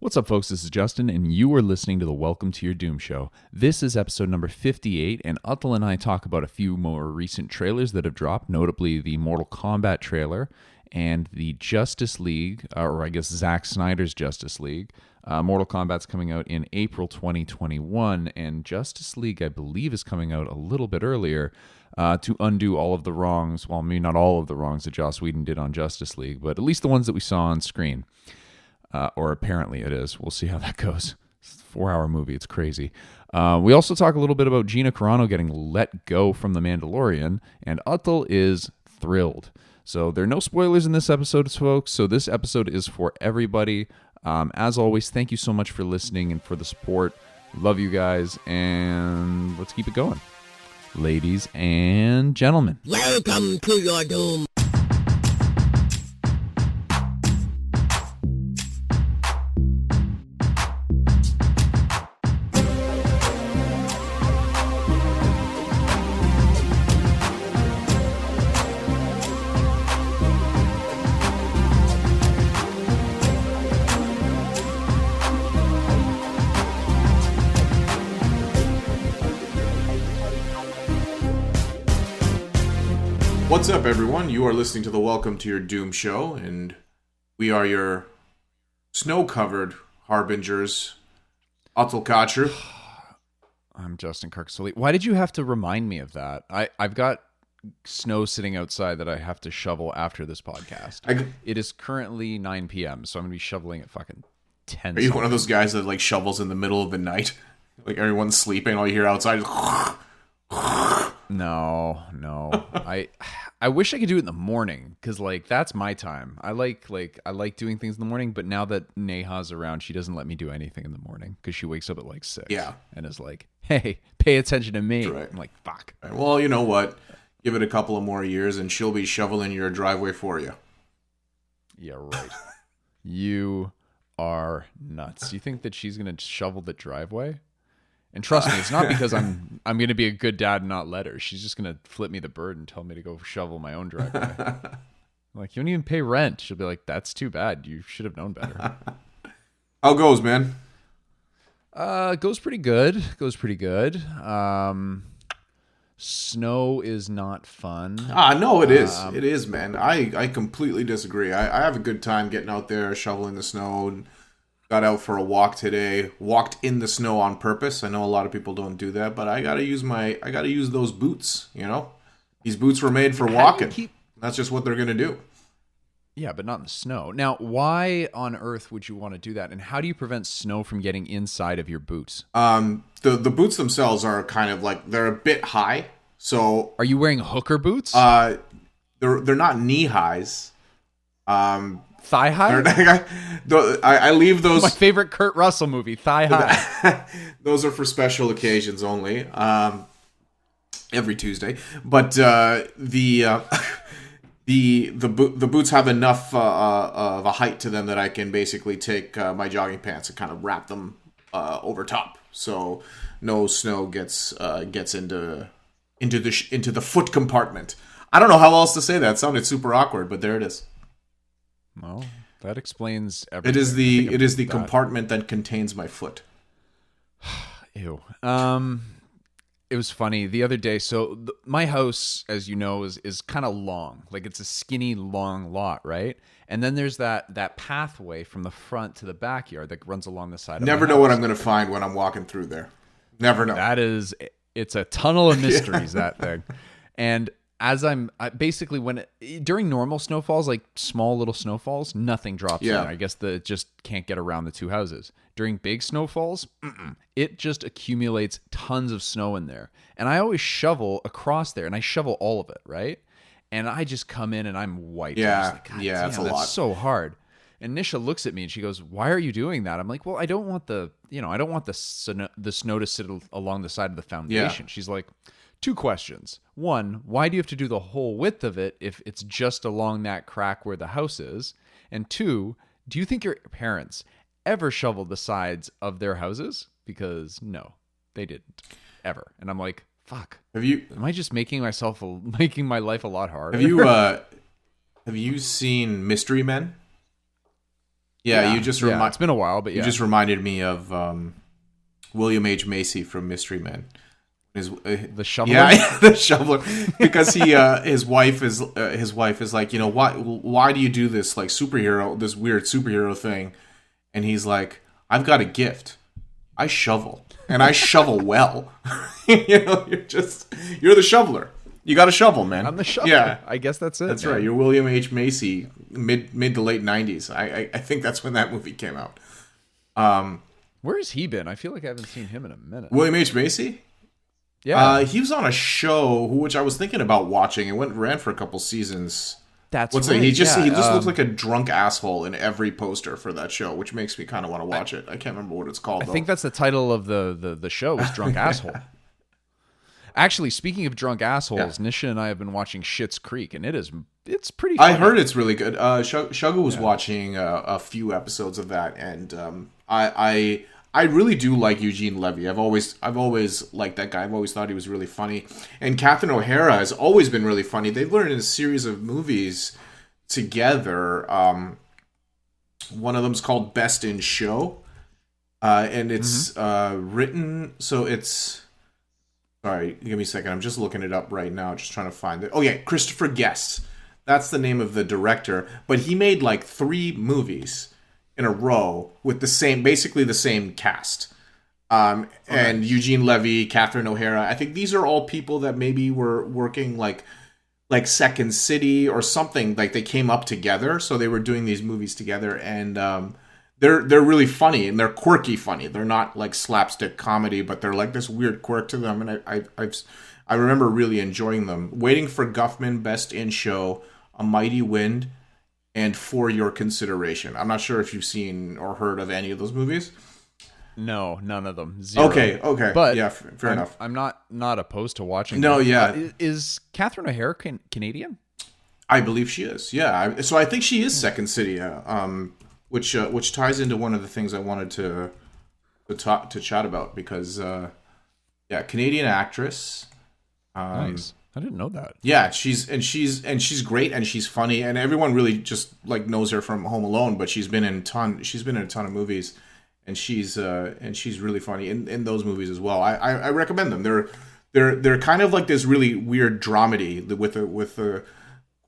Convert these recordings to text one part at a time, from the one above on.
What's up, folks? This is Justin, and you are listening to the Welcome to Your Doom Show. This is episode number 58, and Atul and I talk about a few more recent trailers that have dropped, notably the Mortal Kombat trailer and the Justice League, or I guess Zack Snyder's Justice League. Mortal Kombat's coming out in April 2021, and Justice League, I believe, is coming out a little bit earlier to undo all of the wrongs, well, maybe not all of the wrongs that Joss Whedon did on Justice League, but at least the ones that we saw on screen. Or apparently it is. We'll see how that goes. It's a 4-hour movie. It's crazy. We also talk a little bit about Gina Carano getting let go from The Mandalorian, and Atul is thrilled. So there are no spoilers in this episode, folks. So this episode is for everybody. As always, thank you so much for listening and for the support. Love you guys, and let's keep it going. Ladies and gentlemen. Welcome to your doom. What's up, everyone? You are listening to the Welcome to Your Doom Show, and we are your snow-covered harbingers, Atul Kachar. I'm Justin Kirksoli. Why did you have to remind me of that? I've got snow sitting outside that I have to shovel after this podcast. It is currently 9 p.m., so I'm going to be shoveling at fucking 10. Are you one of those guys that like shovels in the middle of the night? Like everyone's sleeping, all you hear outside is... No. I wish I could do it in the morning, because like that's my time. I like doing things in the morning, but now that Neha's around, she doesn't let me do anything in the morning because she wakes up at like 6. Yeah. And is like, hey, pay attention to me. Right. I'm like, fuck. Right, well, you know what? Give it a couple of more years and she'll be shoveling your driveway for you. Yeah, right. You are nuts. You think that she's gonna shovel the driveway? And trust me, it's not because I'm going to be a good dad and not let her. She's just going to flip me the bird and tell me to go shovel my own driveway. I'm like, you don't even pay rent. She'll be like, that's too bad. You should have known better. How goes, man? Goes pretty good. Snow is not fun. No, it is. It is, man. I completely disagree. I have a good time getting out there, shoveling the snow, and got out for a walk today. Walked in the snow on purpose. I know a lot of people don't do that, but I gotta use those boots. You know, these boots were made for walking. That's just what they're gonna do. Yeah, but not in the snow. Now, why on earth would you want to do that? And how do you prevent snow from getting inside of your boots? The boots themselves are kind of like they're a bit high. So are you wearing hooker boots? They're not knee highs. Thigh high? I leave those... My favorite Kurt Russell movie, Thigh High. Those are for special occasions only. Every Tuesday. But the boots have enough of a height to them that I can basically take my jogging pants and kind of wrap them over top, so no snow gets into the foot compartment. I don't know how else to say that. It sounded super awkward, but there it is. Well, that explains everything. It is the compartment that contains my foot. Ew. It was funny the other day. So my house, as you know, is kind of long. Like it's a skinny, long lot, right? And then there's that pathway from the front to the backyard that runs along the side of my house. Never know what I'm going to find when I'm walking through there. Never know. It's a tunnel of mysteries, that thing. And as during normal snowfalls, like small little snowfalls, nothing drops in. I guess it just can't get around the two houses. During big snowfalls, it just accumulates tons of snow in there. And I always shovel across there, and I shovel all of it, right? And I just come in and I'm white. Yeah, that's a lot. That's so hard. And Nisha looks at me and she goes, "Why are you doing that?" I'm like, "Well, I don't want the snow to sit along the side of the foundation." Yeah. She's like, 2 questions. 1, why do you have to do the whole width of it if it's just along that crack where the house is? And 2, do you think your parents ever shoveled the sides of their houses? Because no, they didn't ever. And I'm like, fuck. Am I just making my life a lot harder? Have you seen Mystery Men? Yeah, you just it's been a while, but you just reminded me of William H. Macy from Mystery Men. The shoveler. Yeah, the shoveler, because his wife is like, why do you do this like this weird superhero thing? And he's like, I've got a gift. I shovel, and I shovel well. You're the shoveler. You got a shovel, man. I'm the shoveler. Yeah, I guess that's it. That's right. You're William H. Macy, mid to late 90s. I think that's when that movie came out. Where has he been? I feel like I haven't seen him in a minute. William H. Macy? Yeah. He was on a show which I was thinking about watching. It ran for a couple seasons. That's right. He just looks like a drunk asshole in every poster for that show, which makes me kind of want to watch it. I can't remember what it's called. I think that's the title of the show is Drunk Asshole. Actually, speaking of drunk assholes, Nisha and I have been watching Schitt's Creek, and it's pretty funny. I heard it's really good. Shugga was watching a few episodes of that, and I really do like Eugene Levy. I've always liked that guy. I've always thought he was really funny. And Catherine O'Hara has always been really funny. They've learned in a series of movies together. One of them's called Best in Show, and it's written. So it's. Sorry, give me a second. I'm just looking it up right now, just trying to find it. Oh yeah, Christopher Guest. That's the name of the director. But he made like 3 movies in a row with basically the same cast. And Eugene Levy, Catherine O'Hara. I think these are all people that maybe were working like Second City or something. Like they came up together, so they were doing these movies together, and they're really funny, and they're quirky funny. They're not like slapstick comedy, but they're like this weird quirk to them, and I remember really enjoying them. Waiting for Guffman, Best in Show, A Mighty Wind, and For Your Consideration. I'm not sure if you've seen or heard of any of those movies. No, none of them. Zero. Okay. But yeah, fair enough. I'm not opposed to watching. No, them. yeah. Is Catherine O'Hara Canadian? I believe she is. Yeah. So I think she is Second City. Which ties into one of the things I wanted to chat about, because Canadian actress. Nice. I didn't know that. Yeah, she's great, and she's funny, and everyone really just like knows her from Home Alone, but she's been in a ton of movies, and she's really funny in those movies as well. I recommend them. They're kind of like this really weird dramedy with the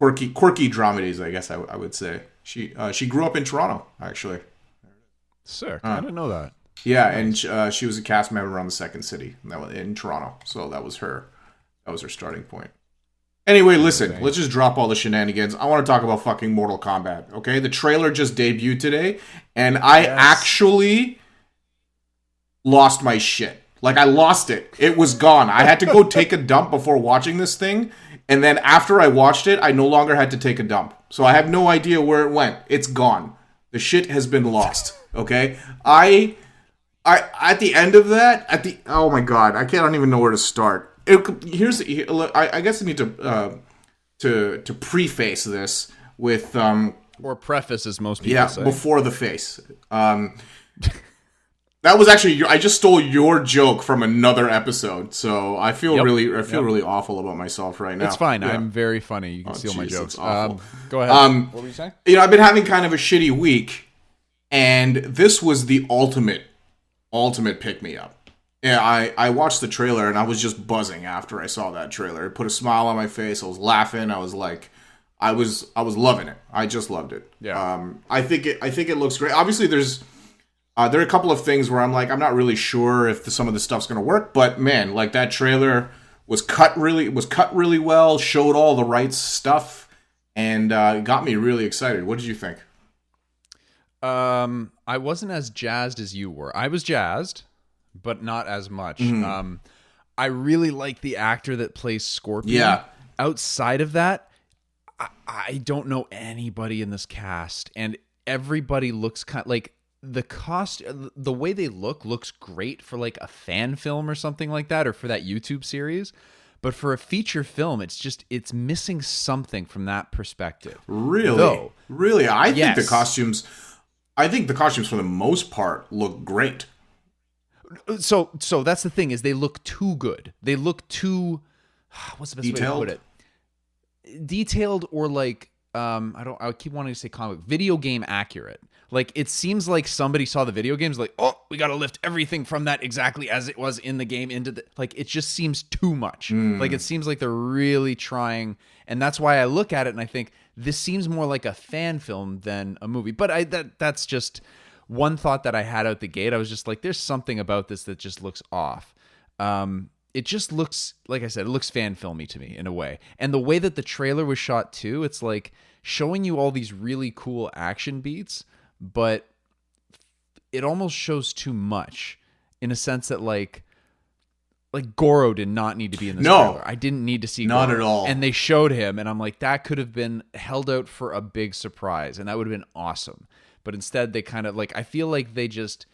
quirky dramedies, I guess I would say. She grew up in Toronto, actually. Sick. I didn't know that. Yeah, nice. And she was a cast member on The Second City in Toronto, so that was her starting point. Anyway, listen, let's just drop all the shenanigans. I want to talk about fucking Mortal Kombat, okay? The trailer just debuted today, and I actually lost my shit. Like, I lost it. It was gone. I had to go take a dump before watching this thing, and then after I watched it, I no longer had to take a dump. So I have no idea where it went. It's gone. The shit has been lost, okay? I at the end of that, oh my god, I don't even know where to start. I guess I need to preface this with or preface, as most people say. Before the face. That was actually I just stole your joke from another episode, so I feel really awful about myself right now. It's fine. Yeah. I'm very funny. You can steal my jokes. Go ahead. What were you saying? I've been having kind of a shitty week, and this was the ultimate pick me up. Yeah, I watched the trailer and I was just buzzing after I saw that trailer. It put a smile on my face. I was laughing. I was like, I was loving it. I just loved it. Yeah. I think it looks great. Obviously, there are a couple of things where I'm like, I'm not really sure if some of this stuff's gonna work. But man, like that trailer was cut really well. Showed all the right stuff, and got me really excited. What did you think? I wasn't as jazzed as you were. I was jazzed, but not as much. Mm-hmm. I really like the actor that plays Scorpion. Yeah. Outside of that, I don't know anybody in this cast, and everybody looks kind of like the way they looks great for like a fan film or something like that, or for that YouTube series. But for a feature film, it's missing something from that perspective. Really? Really? I think the costumes for the most part look great. So that's the thing, is they look too good. They look too, what's the best way to put it? Detailed, or like I keep wanting to say video game accurate. Like, it seems like somebody saw the video games like, oh, we got to lift everything from that exactly as it was in the game into the... Like, it just seems too much. Like, it seems like they're really trying. And that's why I look at it and I think this seems more like a fan film than a movie. But that's just one thought that I had out the gate. I was just like, there's something about this that just looks off. It just looks, like I said, it looks fan filmy to me in a way. And the way that the trailer was shot too, it's like showing you all these really cool action beats, but it almost shows too much in a sense that like Goro did not need to be in this trailer. I didn't need to see not Goro. at all. And they showed him, and I'm like, that could have been held out for a big surprise, and that would have been awesome. But instead, they kind of like, I feel like they just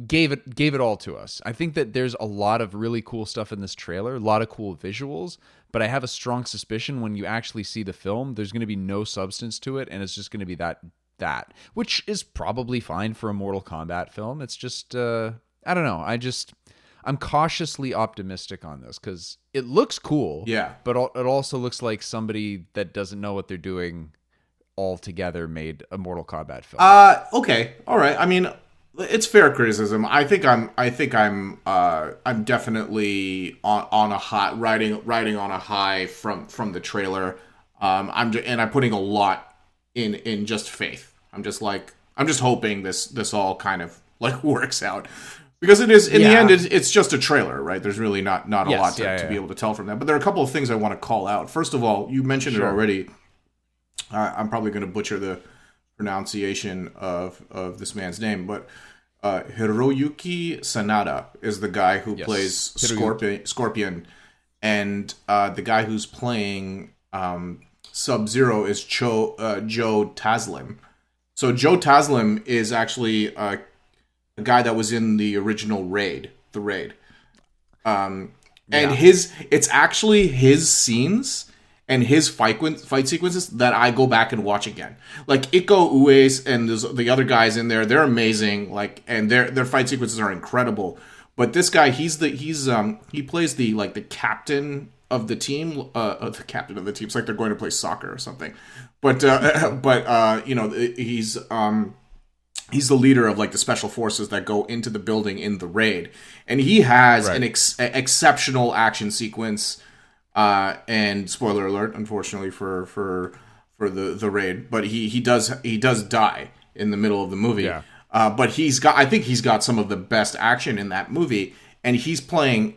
gave it all to us. I think that there's a lot of really cool stuff in this trailer, a lot of cool visuals, but I have a strong suspicion when you actually see the film, there's going to be no substance to it, and it's just going to be that, which is probably fine for a Mortal Kombat film. It's just, I don't know. I'm cautiously optimistic on this because it looks cool. Yeah. But it also looks like somebody that doesn't know what they're doing altogether made a Mortal Kombat film. Okay. All right. I mean, it's fair criticism. I think I'm definitely on a high, riding on a high from the trailer. I'm putting a lot in just faith. I'm just hoping this all kind of like works out, because it is in the end it's just a trailer, right? There's really not a lot to be able to tell from that. But there are a couple of things I want to call out. First of all, you mentioned it already. I'm probably going to butcher the pronunciation of this man's name, but Hiroyuki Sanada is the guy who plays Scorpion, and the guy who's playing Sub-Zero is Joe Taslim. So Joe Taslim is actually a guy that was in the original Raid. And it's actually his scenes and his fight sequences that I go back and watch again. Like Iko Uwais and the other guys in there, they're amazing. Like, and their fight sequences are incredible. But this guy, he plays the captain of the team. The captain of the team. It's like they're going to play soccer or something. But you know, he's the leader of like the special forces that go into the building in the raid, and he has an exceptional action sequence. And spoiler alert, unfortunately for the raid, but he does die in the middle of the movie. Yeah. But I think he's got some of the best action in that movie, and he's playing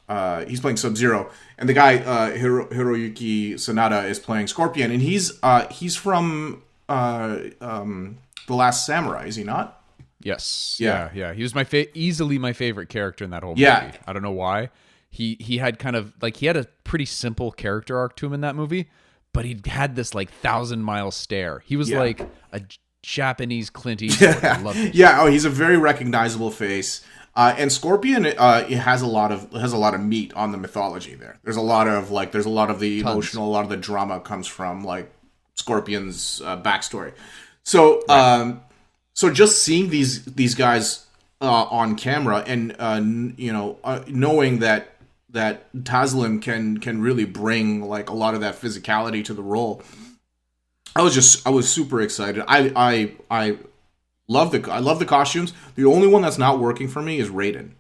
Sub-Zero, and the guy Hiroyuki Sanada is playing Scorpion, and he's from The Last Samurai, is he not? Yes. Yeah. He was easily my favorite character in that whole movie. Yeah. I don't know why. He had kind of like, he had a pretty simple character arc to him in that movie, but he had this like 1,000-mile stare. He was like a Japanese Clint Eastwood. I loved it. Yeah. Oh, he's a very recognizable face. And Scorpion has a lot of meat on the mythology there. There's a lot of the emotional, a lot of the drama comes from like Scorpion's backstory. So so just seeing these guys on camera and knowing that Taslim can really bring like a lot of that physicality to the role, I was super excited. I love the costumes. The only one that's not working for me is Raiden.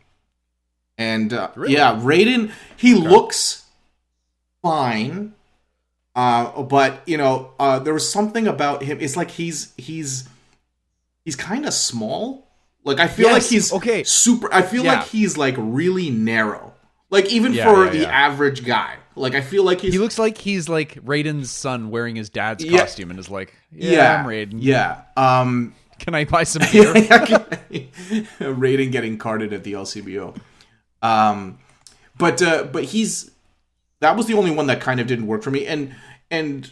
And really? Raiden, he looks fine. But there was something about him. It's like he's kind of small. Like I feel like he's super. I feel like he's like really narrow. Like even for the average guy. Like I feel like he looks like he's like Raiden's son wearing his dad's costume and is like, I'm Raiden. Yeah. Can I buy some beer? Raiden getting carded at the LCBO. But that was the only one that kind of didn't work for me. And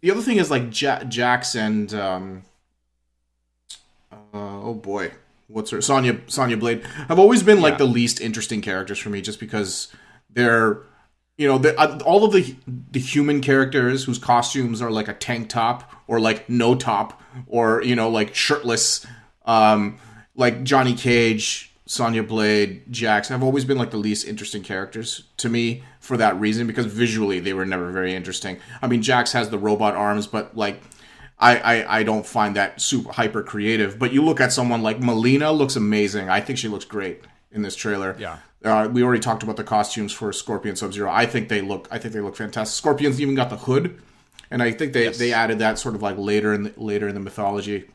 the other thing is like Jax and oh boy, what's her Sonya Blade have always been like the least interesting characters for me, just because they're all of the human characters whose costumes are like a tank top or like no top or like shirtless, like Johnny Cage, Sonya Blade, Jax have always been like the least interesting characters to me for that reason, because visually they were never very interesting. I mean, Jax has the robot arms, but like I don't find that super hyper creative. But you look at someone like Melina, looks amazing. I think she looks great in this trailer. Yeah. We already talked about the costumes for Scorpion, Sub-Zero. I think they look fantastic. Scorpion's even got the hood, and I think they added that sort of like later in the mythology.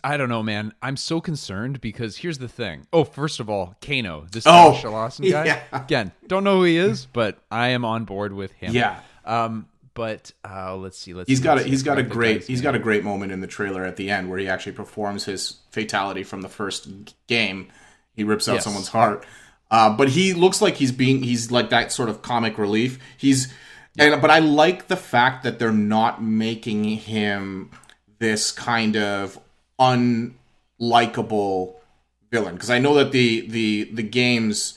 I don't know, man. I'm so concerned because here's the thing. Oh, first of all, Kano, this Josh Lawson guy. Yeah. Again, don't know who he is, but I am on board with him. Yeah. But let's see. He's got a great moment in the trailer at the end where he actually performs his fatality from the first game. He rips out someone's heart. But he looks like he's like that sort of comic relief. But I like the fact that they're not making him this kind of unlikable villain, because I know that the games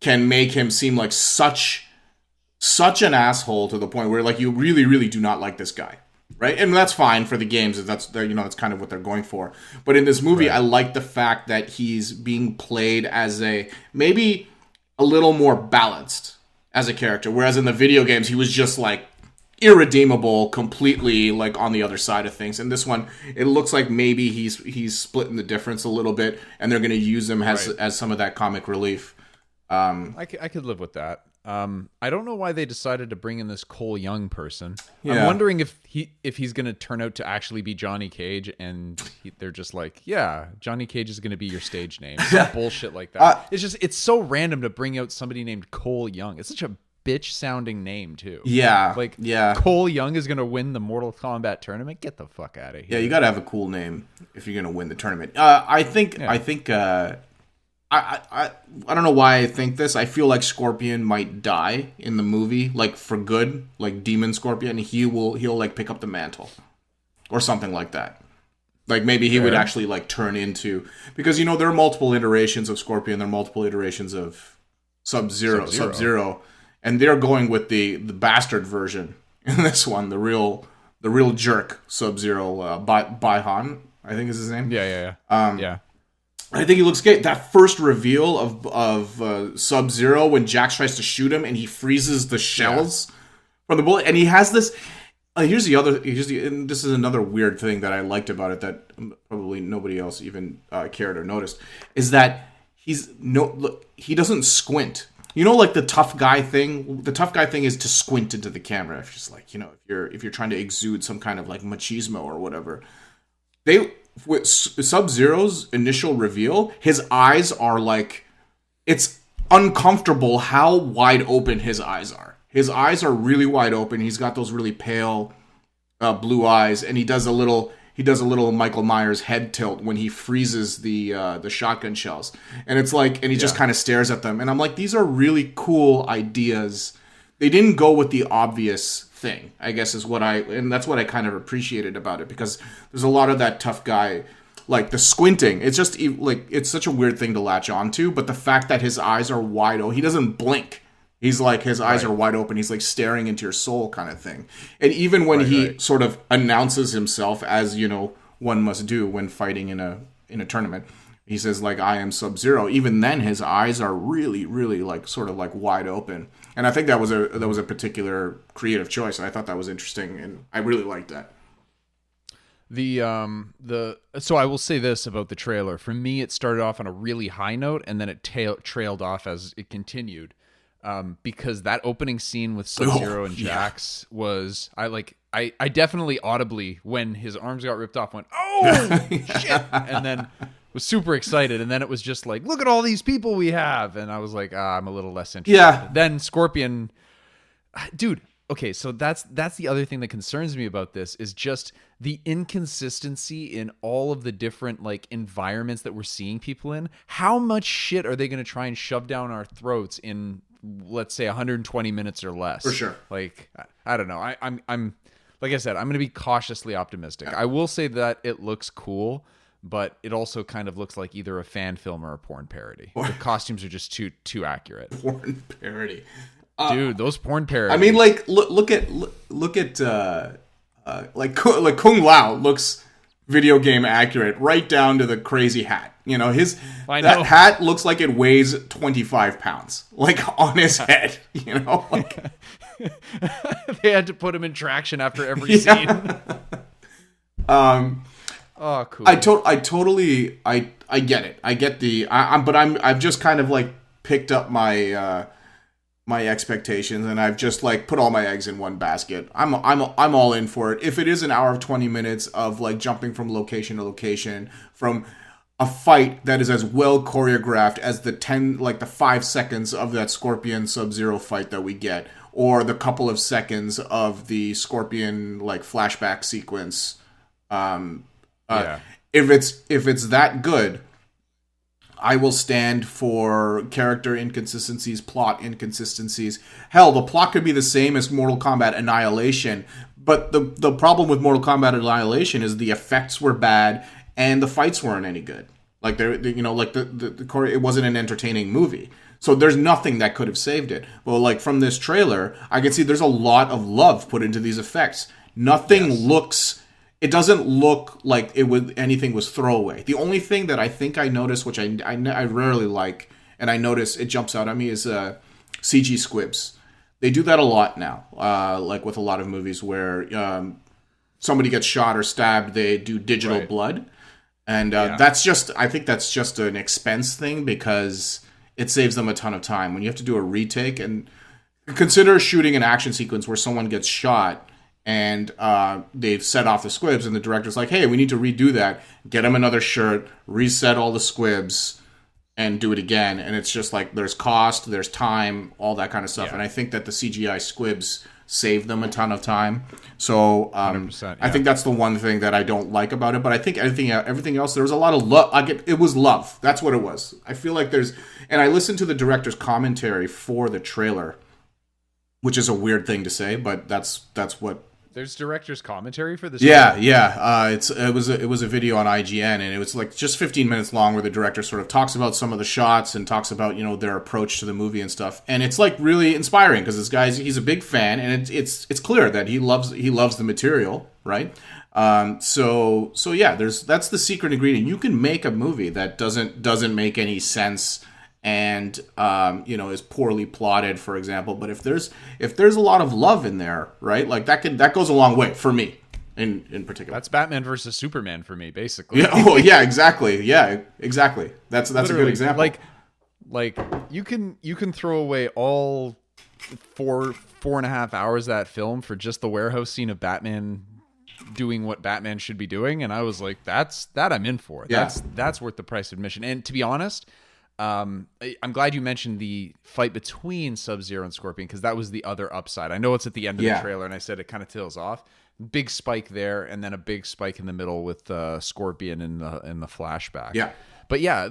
can make him seem like such an asshole to the point where like you really, really do not like this guy, right? And that's fine for the games. That's kind of what they're going for. But in this movie, right, I like the fact that he's being played as maybe a little more balanced as a character, whereas in the video games he was just like irredeemable, completely like on the other side of things. In this one, it looks like maybe he's splitting the difference a little bit, and they're going to use him as some of that comic relief. I could live with that. I don't know why they decided to bring in this Cole Young person. Yeah. I'm wondering if he's going to turn out to actually be Johnny Cage, and they're just like, yeah, Johnny Cage is going to be your stage name. Some bullshit like that. It's so random to bring out somebody named Cole Young. It's such a bitch sounding name too. Yeah. Cole Young is going to win the Mortal Kombat tournament. Get the fuck out of here. Yeah, you got to have a cool name if you're going to win the tournament. I don't know why I think this. I feel like Scorpion might die in the movie, like for good, like Demon Scorpion. He'll like pick up the mantle or something like that. Like maybe he would actually like turn into, because there are multiple iterations of Scorpion, there are multiple iterations of Sub-Zero, and they're going with the bastard version in this one, the real jerk Sub-Zero, Baihan, I think is his name. Yeah. I think he looks great. That first reveal of Sub-Zero when Jax tries to shoot him and he freezes the shells from the bullet, and he has this. And this is another weird thing that I liked about it that probably nobody else even cared or noticed, is that he doesn't squint. Like the tough guy thing. The tough guy thing is to squint into the camera. If just like if you're trying to exude some kind of like machismo or whatever. With Sub-Zero's initial reveal, his eyes are like, it's uncomfortable how wide open his eyes are. His eyes are really wide open. He's got those really pale blue eyes, and he does a little Michael Myers head tilt when he freezes the shotgun shells. And it's like, and he just kind of stares at them. And I'm like, these are really cool ideas. They didn't go with the obvious thing, I guess, and that's what I kind of appreciated about it, because there's a lot of that tough guy, like the squinting. It's just like, it's such a weird thing to latch onto, but the fact that his eyes are wide open, he doesn't blink. He's like, his eyes are wide open. He's like staring into your soul kind of thing. And even when he sort of announces himself, as one must do when fighting in a tournament, he says like, I am Sub-Zero. Even then, his eyes are really, really like sort of like wide open. And I think that was a particular creative choice. And I thought that was interesting, and I really liked that. So I will say this about the trailer. For me, it started off on a really high note, and then it trailed off as it continued. Because that opening scene with Sub-Zero and Jax was, I definitely audibly, when his arms got ripped off, went, oh shit, and then was super excited, and then it was just like, look at all these people we have, and I was like, I'm a little less interested. Yeah. Then Scorpion, dude. Okay, so that's the other thing that concerns me about this, is just the inconsistency in all of the different like environments that we're seeing people in. How much shit are they going to try and shove down our throats in, let's say, 120 minutes or less? For sure. Like, I don't know. I'm like I said, I'm going to be cautiously optimistic. I will say that it looks cool, but it also kind of looks like either a fan film or a porn parody. The costumes are just too accurate. Porn parody. Dude, those porn parodies. I mean, like, look at like Kung Lao looks video game accurate right down to the crazy hat. That hat looks like it weighs 25 pounds, like on his head. Like They had to put him in traction after every scene. Oh, cool. I totally get it. I get I've just kind of like picked up my my expectations, and I've just like put all my eggs in one basket. I'm all in for it. If it is an hour of 20 minutes of like jumping from location to location, from a fight that is as well choreographed as the 5 seconds of that Scorpion Sub-Zero fight that we get, or the couple of seconds of the Scorpion like flashback sequence. If it's that good, I will stand for character inconsistencies, plot inconsistencies. Hell, the plot could be the same as Mortal Kombat Annihilation, but the problem with Mortal Kombat Annihilation is the effects were bad and the fights weren't any good. Like it wasn't an entertaining movie. So there's nothing that could have saved it. Well, like from this trailer, I can see there's a lot of love put into these effects. Nothing looks. It doesn't look like anything was throwaway. The only thing that I think I noticed, which I rarely like, and I notice it jumps out at me, is CG squibs. They do that a lot now, like with a lot of movies where somebody gets shot or stabbed, they do digital blood. And I think that's just an expense thing because it saves them a ton of time. When you have to do a retake, and consider shooting an action sequence where someone gets shot, and they've set off the squibs, and the director's like, hey, we need to redo that. Get them another shirt, reset all the squibs, and do it again. And it's just like there's cost, there's time, all that kind of stuff. Yeah. And I think that the CGI squibs save them a ton of time. So I think that's the one thing that I don't like about it. But I think everything else, there was a lot of love. It was love. That's what it was. I feel like and I listened to the director's commentary for the trailer, which is a weird thing to say, but that's what. There's director's commentary for this. Yeah. It was a video on IGN, and it was like just 15 minutes long, where the director sort of talks about some of the shots and talks about their approach to the movie and stuff. And it's like really inspiring because this guy's he's a big fan, and it's clear that he loves the material, right? So yeah, that's the secret ingredient. You can make a movie that doesn't make any sense and is poorly plotted, for example, but if there's a lot of love in there, right, like that goes a long way for me in particular. That's Batman versus Superman for me, basically. Yeah, exactly. That's literally a good example. Like you can throw away all 4.5 hours of that film for just the warehouse scene of Batman doing what Batman should be doing, and I was like, that I'm in for. That's worth the price of admission. And to be honest, I'm glad you mentioned the fight between Sub-Zero and Scorpion, because that was the other upside. I know it's at the end of the trailer, and I said it kind of tails off. Big spike there, and then a big spike in the middle with Scorpion in the flashback. Yeah, but yeah,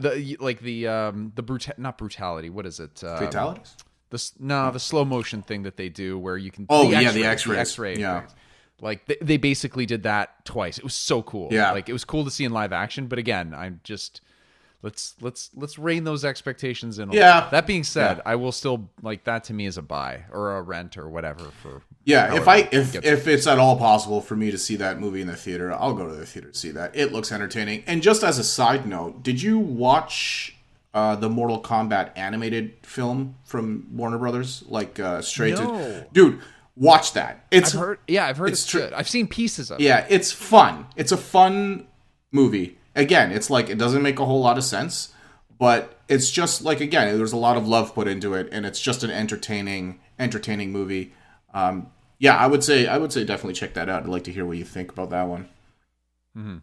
not brutality. What is it? Fatalities. The slow motion thing that they do, where you can. The X-ray. The X-ray. Yeah. Like they basically did that twice. It was so cool. Yeah, like it was cool to see in live action. But again, I'm just. Let's rein those expectations in a little. That being said, I will still like that. To me is a buy or a rent or whatever for. Yeah, if it's at all possible for me to see that movie in the theater, I'll go to the theater to see that. It looks entertaining. And just as a side note, did you watch the Mortal Kombat animated film from Warner Brothers? Like dude, watch that. I've heard it's good. I've seen pieces of it. Yeah, it's fun. It's a fun movie. Again, it's like it doesn't make a whole lot of sense, but it's just like, again, there's a lot of love put into it, and it's just an entertaining movie. I would say definitely check that out. I'd like to hear what you think about that one. Mm-hmm.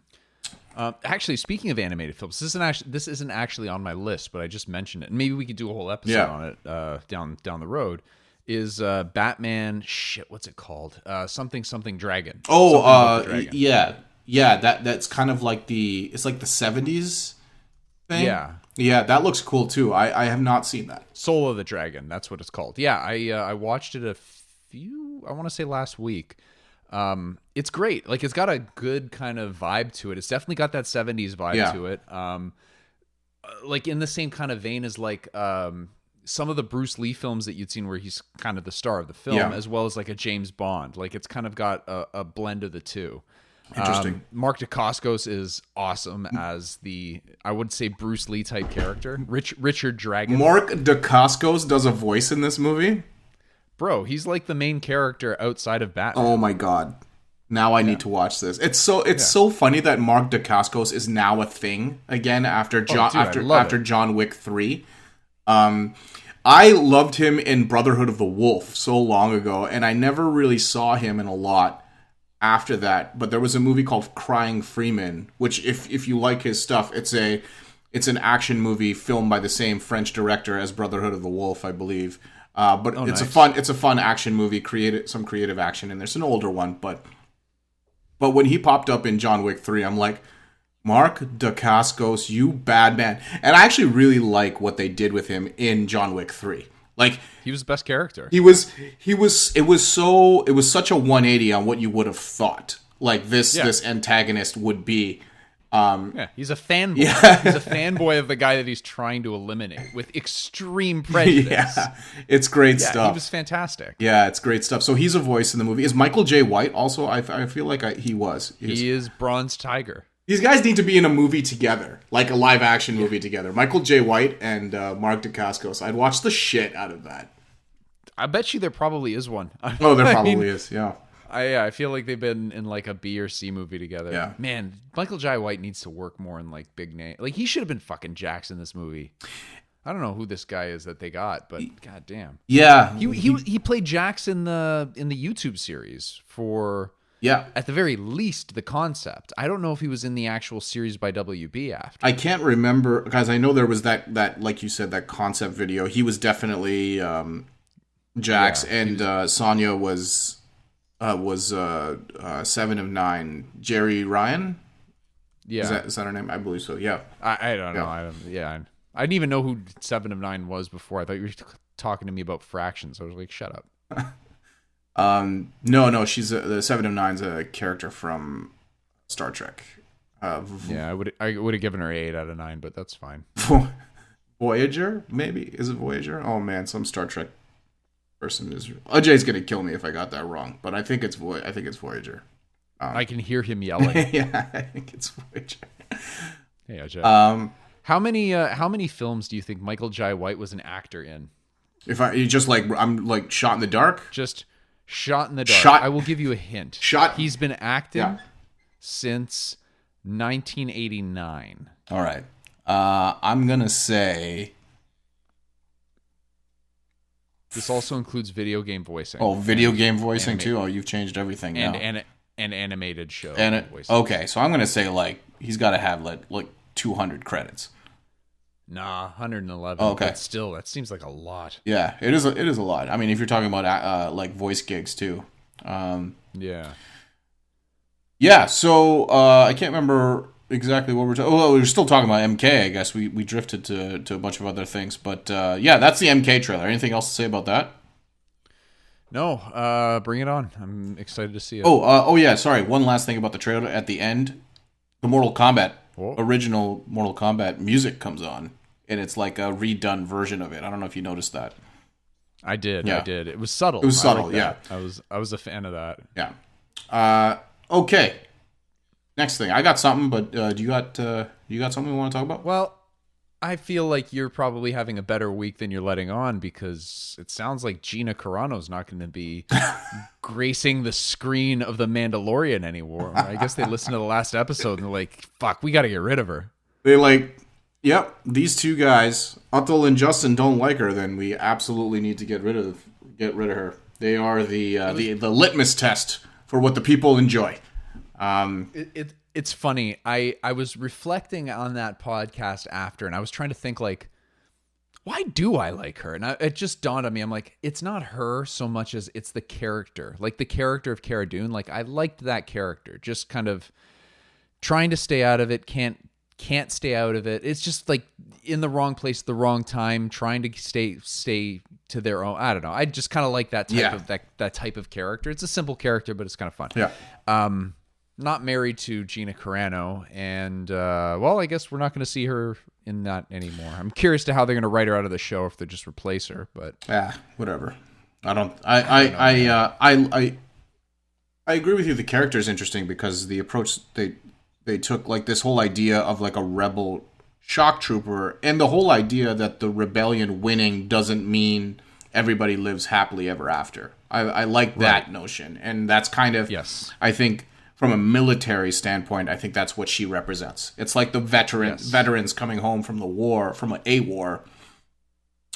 Actually, speaking of animated films, this isn't actually on my list, but I just mentioned it. Maybe we could do a whole episode on it down the road. Is Batman? What's it called? Something Dragon. Dragon. Yeah. Yeah, that's kind of like it's like the 70s thing. Yeah, that looks cool too. I have not seen that. Soul of the Dragon, that's what it's called. Yeah, I watched it I want to say last week. It's great. Like, it's got a good kind of vibe to it. It's definitely got that 70s vibe to it. Like in the same kind of vein as like some of the Bruce Lee films that you'd seen where he's kind of the star of the film, as well as like a James Bond. Like, it's kind of got a blend of the two. Interesting. Mark Dacascos is awesome as I would say Bruce Lee type character. Richard Dragon. Mark Dacascos does a voice in this movie? Bro, he's like the main character outside of Batman. Oh my god. Now I need to watch this. It's so funny that Mark Dacascos is now a thing again after John Wick 3. I loved him in Brotherhood of the Wolf so long ago, and I never really saw him in a lot after that. But there was a movie called Crying Freeman, which if you like his stuff, it's an action movie filmed by the same French director as Brotherhood of the Wolf, I believe. It's a fun action movie, some creative action in there. It's an older one, but when he popped up in John Wick 3, I'm like, Mark Dacascos, you bad man. And I actually really like what they did with him in John Wick 3. Like, he was the best character. It was such a 180 on what you would have thought like this antagonist would be. He's a fanboy. Yeah. He's a fanboy of the guy that he's trying to eliminate with extreme prejudice. Yeah, it's great stuff. He was fantastic. Yeah, it's great stuff. So he's a voice in the movie. Is Michael J. White also? I feel like he was. He is Bronze Tiger. These guys need to be in a movie together, like a live action movie together. Michael J. White and Mark Dacascos. I'd watch the shit out of that. I bet you there probably is one. Oh, there probably is. Yeah. I feel like they've been in like a B or C movie together. Yeah. Man, Michael J. White needs to work more in like big name. Like he should have been fucking Jax in this movie. I don't know who this guy is that they got, but goddamn. Yeah. He played Jax in the YouTube series for at the very least the concept. I don't know if he was in the actual series by WB after. I can't remember because I know there was that like you said, that concept video. He was definitely Jax, and Sonya was 7 of 9. Jerry Ryan? Yeah. Is that her name? I believe so, yeah. I don't know. I didn't even know who 7 of 9 was before. I thought you were talking to me about fractions. I was like, shut up. No, she's the 7 of 9's a character from Star Trek. I would have given her 8 out of 9, but that's fine. Voyager? Maybe? Is it Voyager? Oh man, some Star Trek person is. Ajay's gonna kill me if I got that wrong, but I think it's Voyager. I can hear him yelling. Yeah, I think it's Voyager. Hey Ajay. How many films do you think Michael J. White was an actor in? I'm like Shot in the Dark. Just Shot in the Dark. I will give you a hint. He's been acting since 1989. All right. I'm gonna say. This also includes video game voicing. Oh, video game voicing too? Oh, you've changed everything now. And animated show voicing. Okay, so I'm going to say, like, he's got to have, like 200 credits. Nah, 111. Oh, okay. But still, that seems like a lot. Yeah, it is a lot. I mean, if you're talking about, like, voice gigs too. Yeah. Yeah, so I can't remember exactly what we're talking about. Oh, we were still talking about MK, I guess. We drifted to a bunch of other things. But, that's the MK trailer. Anything else to say about that? No, bring it on. I'm excited to see it. Yeah, sorry. One last thing about the trailer. At the end, the Mortal Kombat, original Mortal Kombat music comes on. And it's like a redone version of it. I don't know if you noticed that. I did. It was subtle. It was subtle, yeah. I was a fan of that. Yeah. Okay. Next thing. I got something, but do you got something we want to talk about? Well, I feel like you're probably having a better week than you're letting on because it sounds like Gina Carano's not going to be gracing the screen of The Mandalorian anymore. I guess they listened to the last episode and they're like, fuck, we got to get rid of her. They're like, yep, these two guys, Atul and Justin, don't like her, then we absolutely need to get rid of her. They are the litmus test for what the people enjoy. It's funny. I was reflecting on that podcast after, and I was trying to think, like, why do I like her? And it just dawned on me. I'm like, it's not her so much as it's the character. Like, the character of Cara Dune. Like, I liked that character. Just kind of trying to stay out of it, can't stay out of it. It's just, like, in the wrong place at the wrong time, trying to stay to their own. I don't know. I just kind of like that type of that type of character. It's a simple character, but it's kind of fun. Yeah. Not married to Gina Carano, and I guess we're not going to see her in that anymore. I'm curious to how they're going to write her out of the show, if they just replace her. But whatever. I agree with you. The character is interesting because the approach they took, like this whole idea of like a rebel shock trooper, and the whole idea that the rebellion winning doesn't mean everybody lives happily ever after. I like that notion, and that's kind of I think from a military standpoint, I think that's what she represents. It's like the veterans coming home from the war, from a war,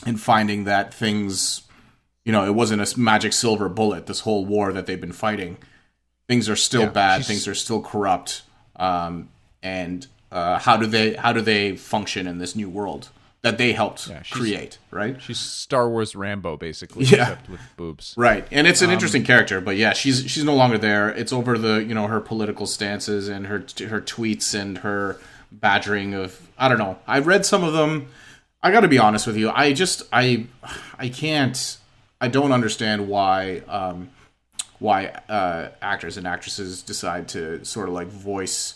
and finding that things, you know, it wasn't a magic silver bullet. This whole war that they've been fighting, things are still bad. Things are still corrupt. And how do they function in this new world that they helped create? Right? She's Star Wars Rambo, basically, except with boobs. Right, and it's an interesting character, but she's no longer there. It's over her political stances and her tweets and her badgering of, I don't know. I read some of them. I got to be honest with you. I don't understand why actors and actresses decide to sort of like voice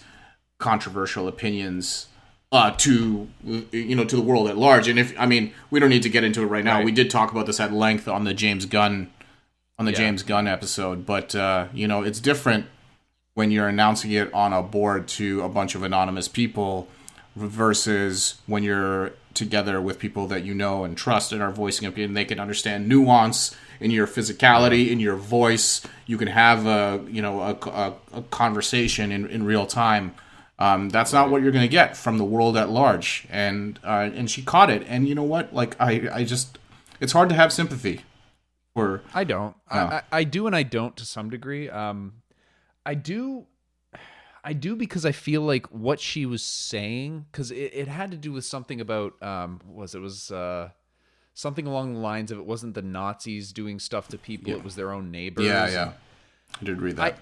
controversial opinions to the world at large. And we don't need to get into it right now. We did talk about this at length on the James Gunn episode, but it's different when you're announcing it on a board to a bunch of anonymous people versus when you're together with people that you know and trust and are voicing opinion. They can understand nuance in your physicality, in your voice. You can have a conversation in real time. That's not what you're going to get from the world at large. And she caught it. And you know what? Like, I just, it's hard to have sympathy for. I don't. I do and I don't to some degree. I do because I feel like what she was saying, because it had to do with something about, something along the lines of, it wasn't the Nazis doing stuff to people, it was their own neighbors. Yeah. I did read that.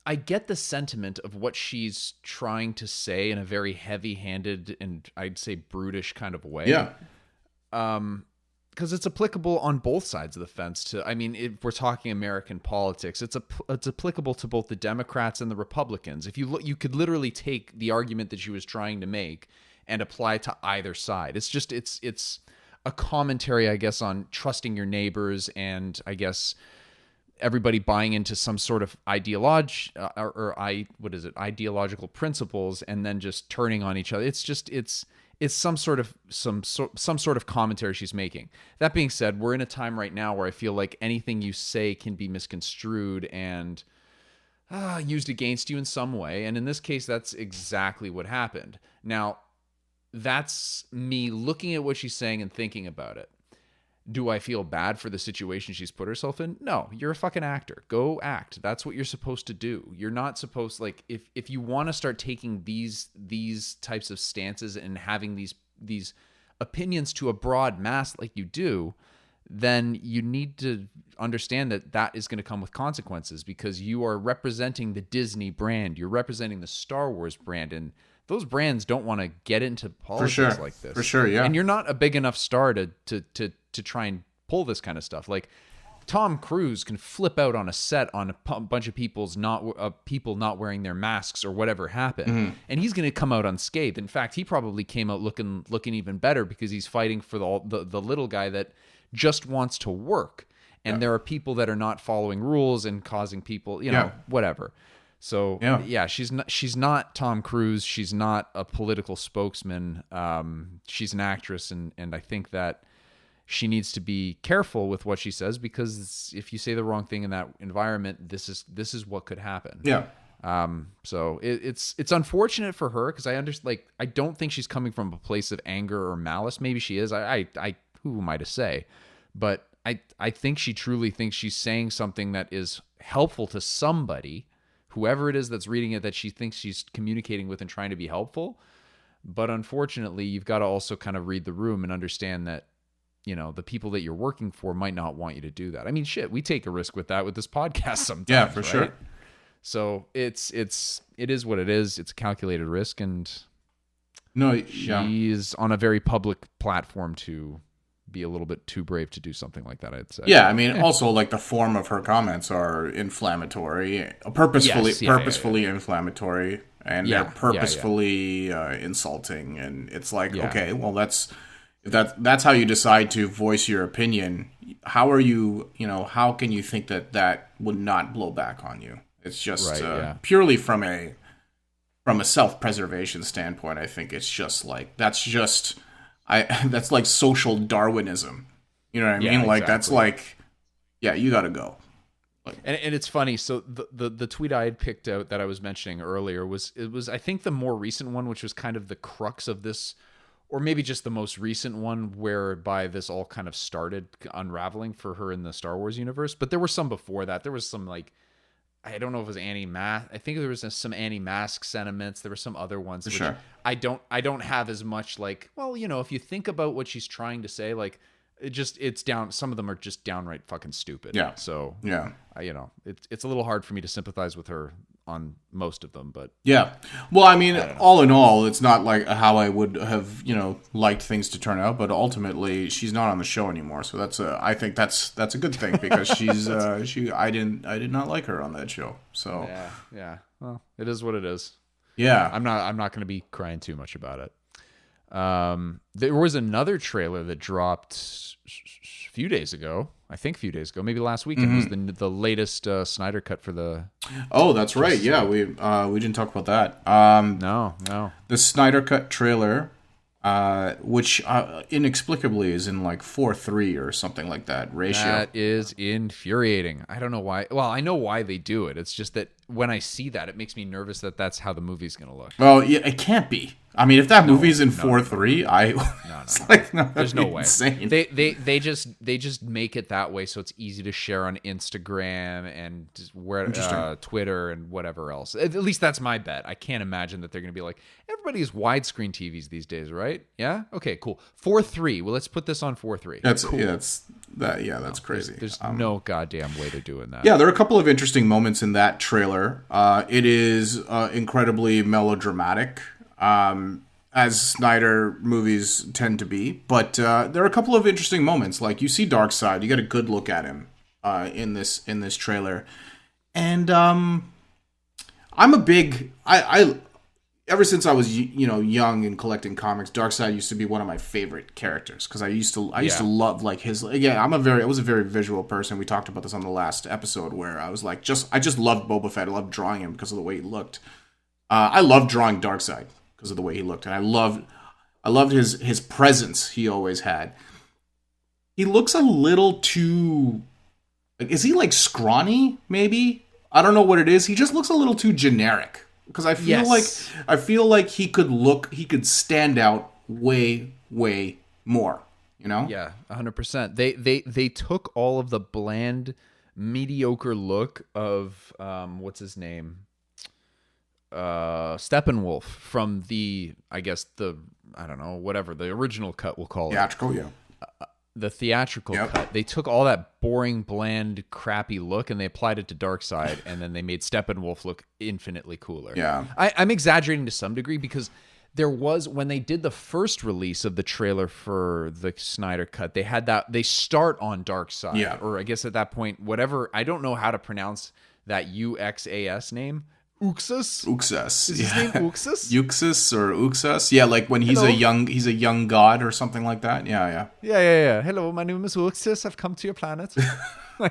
I get the sentiment of what she's trying to say in a very heavy-handed and I'd say brutish kind of way. Yeah. Because it's applicable on both sides of the fence. If we're talking American politics, it's applicable to both the Democrats and the Republicans. If you look, you could literally take the argument that she was trying to make and apply it to either side. It's just it's a commentary, I guess, on trusting your neighbors and I guess everybody buying into some sort of ideological principles and then just turning on each other. It's some sort of commentary she's making. That being said, we're in a time right now where I feel like anything you say can be misconstrued and used against you in some way. And in this case, that's exactly what happened. Now, that's me looking at what she's saying and thinking about it. Do I feel bad for the situation she's put herself in? No, you're a fucking actor. Go act. That's what you're supposed to do. You're not supposed, like, if you want to start taking these types of stances and having these opinions to a broad mass like you do, then you need to understand that is going to come with consequences because you are representing the Disney brand. You're representing the Star Wars brand, and those brands don't want to get into politics like this. For sure, yeah. And you're not a big enough star to try and pull this kind of stuff. Like Tom Cruise can flip out on a set on a bunch of people not wearing their masks or whatever happened, and he's going to come out unscathed. In fact, he probably came out looking even better because he's fighting for the little guy that just wants to work. And there are people that are not following rules and causing people, whatever. So she's not Tom Cruise. She's not a political spokesman. She's an actress, and I think that she needs to be careful with what she says because if you say the wrong thing in that environment, this is what could happen. Yeah. So it's unfortunate for her because I don't think she's coming from a place of anger or malice. Maybe she is. I who am I to say? But I think she truly thinks she's saying something that is helpful to somebody, whoever it is that's reading it, that she thinks she's communicating with and trying to be helpful. But unfortunately, you've got to also kind of read the room and understand that, the people that you're working for might not want you to do that. I mean, shit, we take a risk with that with this podcast sometimes. Yeah, for sure. So it is what it is. It's a calculated risk, and she's on a very public platform to be a little bit too brave to do something like that, I'd say. Yeah, I mean, also, like, the form of her comments are inflammatory, purposefully inflammatory, and they're purposefully insulting, and it's like, okay, well, that's how you decide to voice your opinion. How are you, how can you think that would not blow back on you? It's just purely from a self-preservation standpoint. I think it's just like that's like social Darwinism. You know what I Yeah, mean? Like that's exactly. like, yeah, you got to go. And it's funny. So the tweet I had picked out that I was mentioning earlier was I think the more recent one, which was kind of the crux of this, or maybe just the most recent one, whereby this all kind of started unraveling for her in the Star Wars universe. But there were some before that. There was some like, I don't know if it was anti-mask. I think there was some anti-mask sentiments. There were some other ones which Sure. I don't have as much like. Well, if you think about what she's trying to say, like it's down. Some of them are just downright fucking stupid. Yeah. So Yeah. It's a little hard for me to sympathize with her on most of them, but Yeah. Well, I mean, all in all, it's not like how I would have, liked things to turn out, but ultimately she's not on the show anymore. So I think that's a good thing because I did not like her on that show. So yeah. Well, it is what it is. yeah. I'm not going to be crying too much about it. There was another trailer that dropped a few days ago. I think a few days ago, maybe last weekend, was the latest Snyder Cut for the. Oh, that's right. Yeah, we didn't talk about that. No. The Snyder Cut trailer, which inexplicably is in like 4:3 or something like that ratio. That is infuriating. I don't know why. Well, I know why they do it. It's just that when I see that, it makes me nervous that that's how the movie's going to look. Well, yeah, it can't be. I mean, if that movie's in 4:3, it's like there's no way. Insane. They just make it that way so it's easy to share on Instagram and Twitter and whatever else. At least that's my bet. I can't imagine that they're going to be like, everybody has widescreen TVs these days, right? Yeah. Okay. Cool. 4:3. Well, let's put this on 4:3. That's cool. That's crazy. There's no goddamn way they're doing that. Yeah, there are a couple of interesting moments in that trailer. It is incredibly melodramatic. As Snyder movies tend to be, but there are a couple of interesting moments. Like you see Darkseid, you get a good look at him in this trailer, and I'm a big I ever since I was young and collecting comics, Darkseid used to be one of my favorite characters because I used to love like his. Again, I was a very visual person. We talked about this on the last episode where I was like I just loved Boba Fett. I loved drawing him because of the way he looked. I loved drawing Darkseid because of the way he looked, and I loved his presence he always had. He looks a little too, like, is he like scrawny? Maybe, I don't know what it is. He just looks a little too generic because I feel like he could stand out way more. Yeah, 100%. They took all of the bland, mediocre look of what's his name. Steppenwolf from the original cut, we'll call it theatrical, yeah. The theatrical cut. They took all that boring, bland, crappy look and they applied it to Darkseid, and then they made Steppenwolf look infinitely cooler. Yeah, I'm exaggerating to some degree because there was, when they did the first release of the trailer for the Snyder Cut, they had that, they start on Darkseid, or I guess at that point, whatever, I don't know how to pronounce that UXAS name. Uxas? Is his name Uxas? Uxas or Uxas? Yeah, like when he's a young god or something like that. Yeah. Hello, my name is Uxas. I've come to your planet. I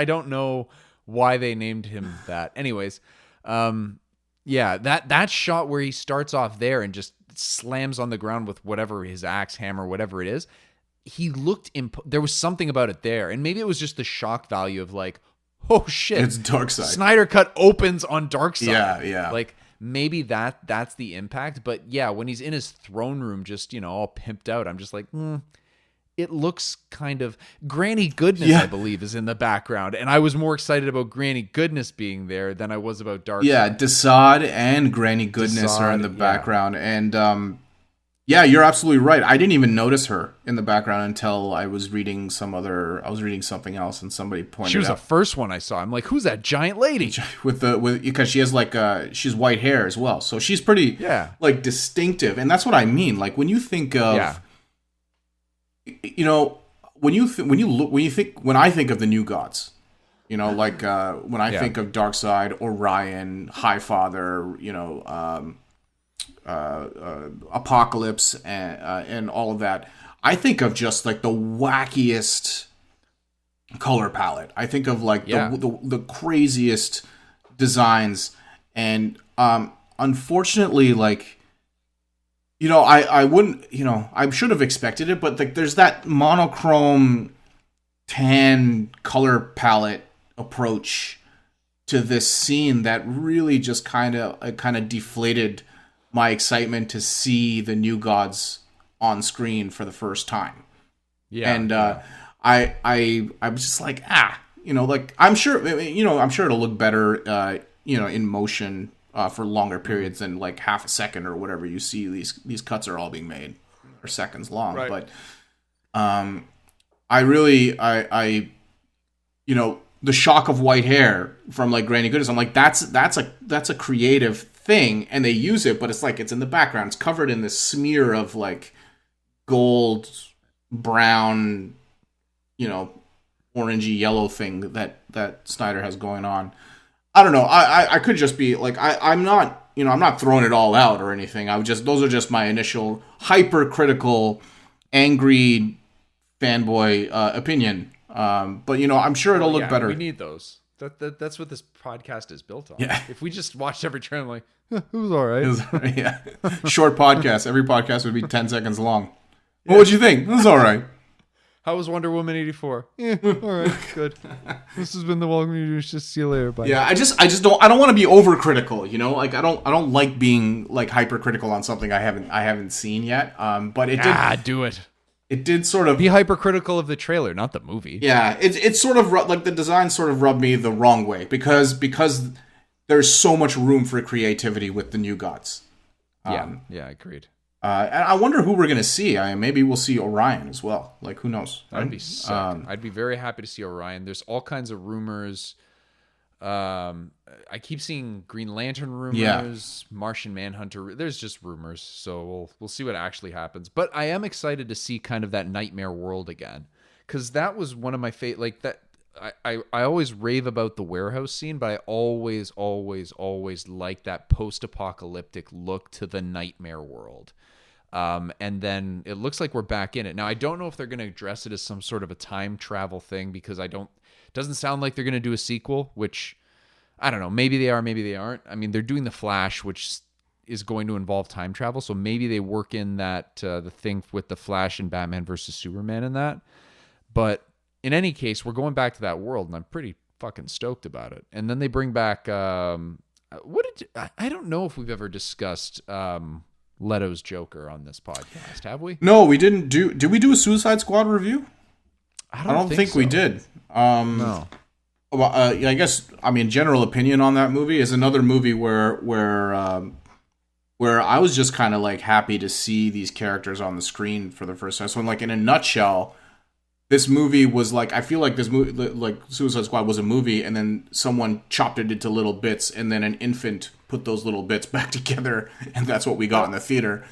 don't know why they named him that. Anyways, that shot where he starts off there and just slams on the ground with whatever his axe, hammer, whatever it is. He looked there was something about it there, and maybe it was just the shock value of like, oh shit, it's Darkseid. Snyder Cut opens on Darkseid. Yeah. Like maybe that's the impact. But yeah, when he's in his throne room, just all pimped out, I'm just like, it looks kind of Granny Goodness. I believe is in the background, and I was more excited about Granny Goodness being there than I was about Darkseid. Yeah, Desaad and Granny Goodness are in the background, and yeah, you're absolutely right. I didn't even notice her in the background until I was reading something else, and somebody pointed out. She was the first one I saw. I'm like, who's that giant lady? Because she has like she's white hair as well, so she's pretty like distinctive, and that's what I mean. Like when you think of, when I think of the New Gods, like when I think of Darkseid, Orion, Highfather, Apocalypse and all of that, I think of just like the wackiest color palette. I think of like the craziest designs, and unfortunately, like I wouldn't, I should have expected it, but like there's that monochrome tan color palette approach to this scene that really just kind of deflated my excitement to see the new gods on screen for the first time. Yeah. And I was just like, like I'm sure it'll look better, in motion for longer periods than like half a second or whatever you see these cuts are all being made, or seconds long. Right. But the shock of white hair from like Granny Goodness, I'm like, that's a creative thing, and they use it, but it's like it's in the background. It's covered in this smear of like gold, brown, orangey yellow thing that Snyder has going on. I don't know. I could just be like, I'm not throwing it all out or anything. Those are just my initial hypercritical, angry fanboy opinion. But I'm sure it'll look better. We need those. That's what this podcast is built on. Yeah. If we just watched every trailer, like, it was all right. Yeah. Short podcast. Every podcast would be 10 seconds long. Yeah. What would you think? It was all right. How was Wonder Woman 84? Yeah, all right, good. This has been the Welcome to Just see you later. Bye. Yeah, I don't want to be overcritical, Like I don't like being like hypercritical on something I haven't seen yet. But it did do it. It did sort of be hypercritical of the trailer, not the movie. Yeah, it's sort of like the design sort of rubbed me the wrong way because there's so much room for creativity with the new gods. Yeah, agreed. And I wonder who we're going to see. Maybe we'll see Orion as well. Like, who knows? That'd be sick. I'd be very happy to see Orion. There's all kinds of rumors. I keep seeing Green Lantern rumors, Martian Manhunter. There's just rumors. So we'll see what actually happens. But I am excited to see kind of that nightmare world again. Because that was one of my favorite... Like, that... I always rave about the warehouse scene, but I always like that post-apocalyptic look to the nightmare world. And then it looks like we're back in it. Now, I don't know if they're going to address it as some sort of a time travel thing because it doesn't sound like they're going to do a sequel, which I don't know. Maybe they are, maybe they aren't. I mean, they're doing The Flash, which is going to involve time travel. So maybe they work in that, the thing with The Flash and Batman versus Superman in that. But in any case, we're going back to that world and I'm pretty fucking stoked about it. And then they bring back, I don't know if we've ever discussed, Leto's Joker on this podcast, have we? No, we didn't do. Did we do a Suicide Squad review? I don't think so. We did. No. Well, I guess general opinion on that movie is another movie where I was just kind of like happy to see these characters on the screen for the first time. So, like in a nutshell, this movie was like, I feel like this movie, like Suicide Squad was a movie, and then someone chopped it into little bits, and then an infant put those little bits back together, and that's what we got in the theater.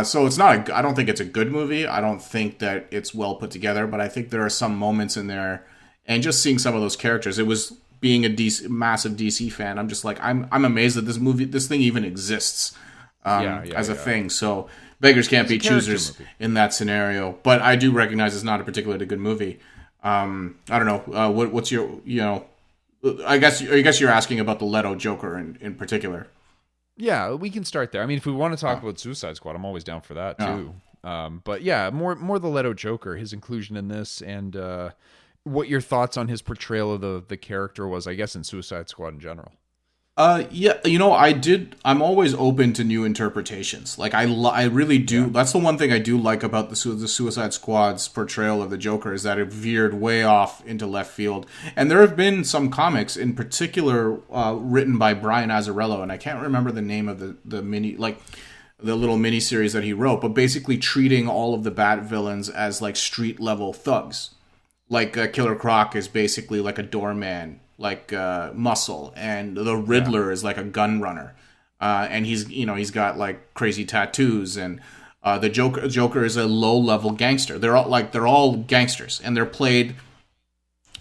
So it's not, I don't think it's a good movie. I don't think that it's well put together, but I think there are some moments in there, and just seeing some of those characters, it was being a massive DC fan. I'm just like, I'm amazed that this thing even exists as a thing. So beggars can't be choosers in that scenario, but I do recognize it's not a particularly good movie. I don't know. What's your, I guess you're asking about the Leto Joker in particular. Yeah, we can start there. I mean, if we want to talk about Suicide Squad, I'm always down for that too. But yeah, more the Leto Joker, his inclusion in this, and what your thoughts on his portrayal of the character was, I guess, in Suicide Squad in general. Yeah, I'm always open to new interpretations. Like, I really do. Yeah. That's the one thing I do like about the Suicide Squad's portrayal of the Joker, is that it veered way off into left field. And there have been some comics, in particular, written by Brian Azzarello, and I can't remember the name of the mini, like, the little mini series that he wrote, but basically treating all of the Bat villains as, like, street-level thugs. Like, Killer Croc is basically like a doorman, like Muscle, and the Riddler is like a gun runner, and he's got like crazy tattoos, and the Joker is a low level gangster. They're all gangsters, and they're played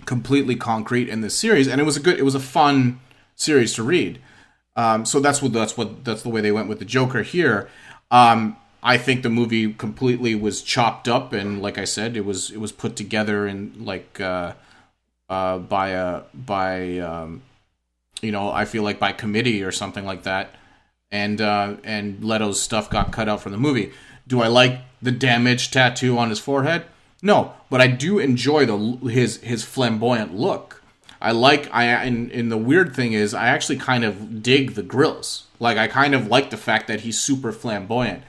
completely concrete in this series, and it was a fun series to read. So that's the way they went with the Joker here. I think the movie completely was chopped up, and like I said, it was put together in like. I feel like by committee or something like that, and Leto's stuff got cut out from the movie. Do I like the damaged tattoo on his forehead? No, but I do enjoy his flamboyant look. And the weird thing is, I actually kind of dig the grills. Like, I kind of like the fact that he's super flamboyant.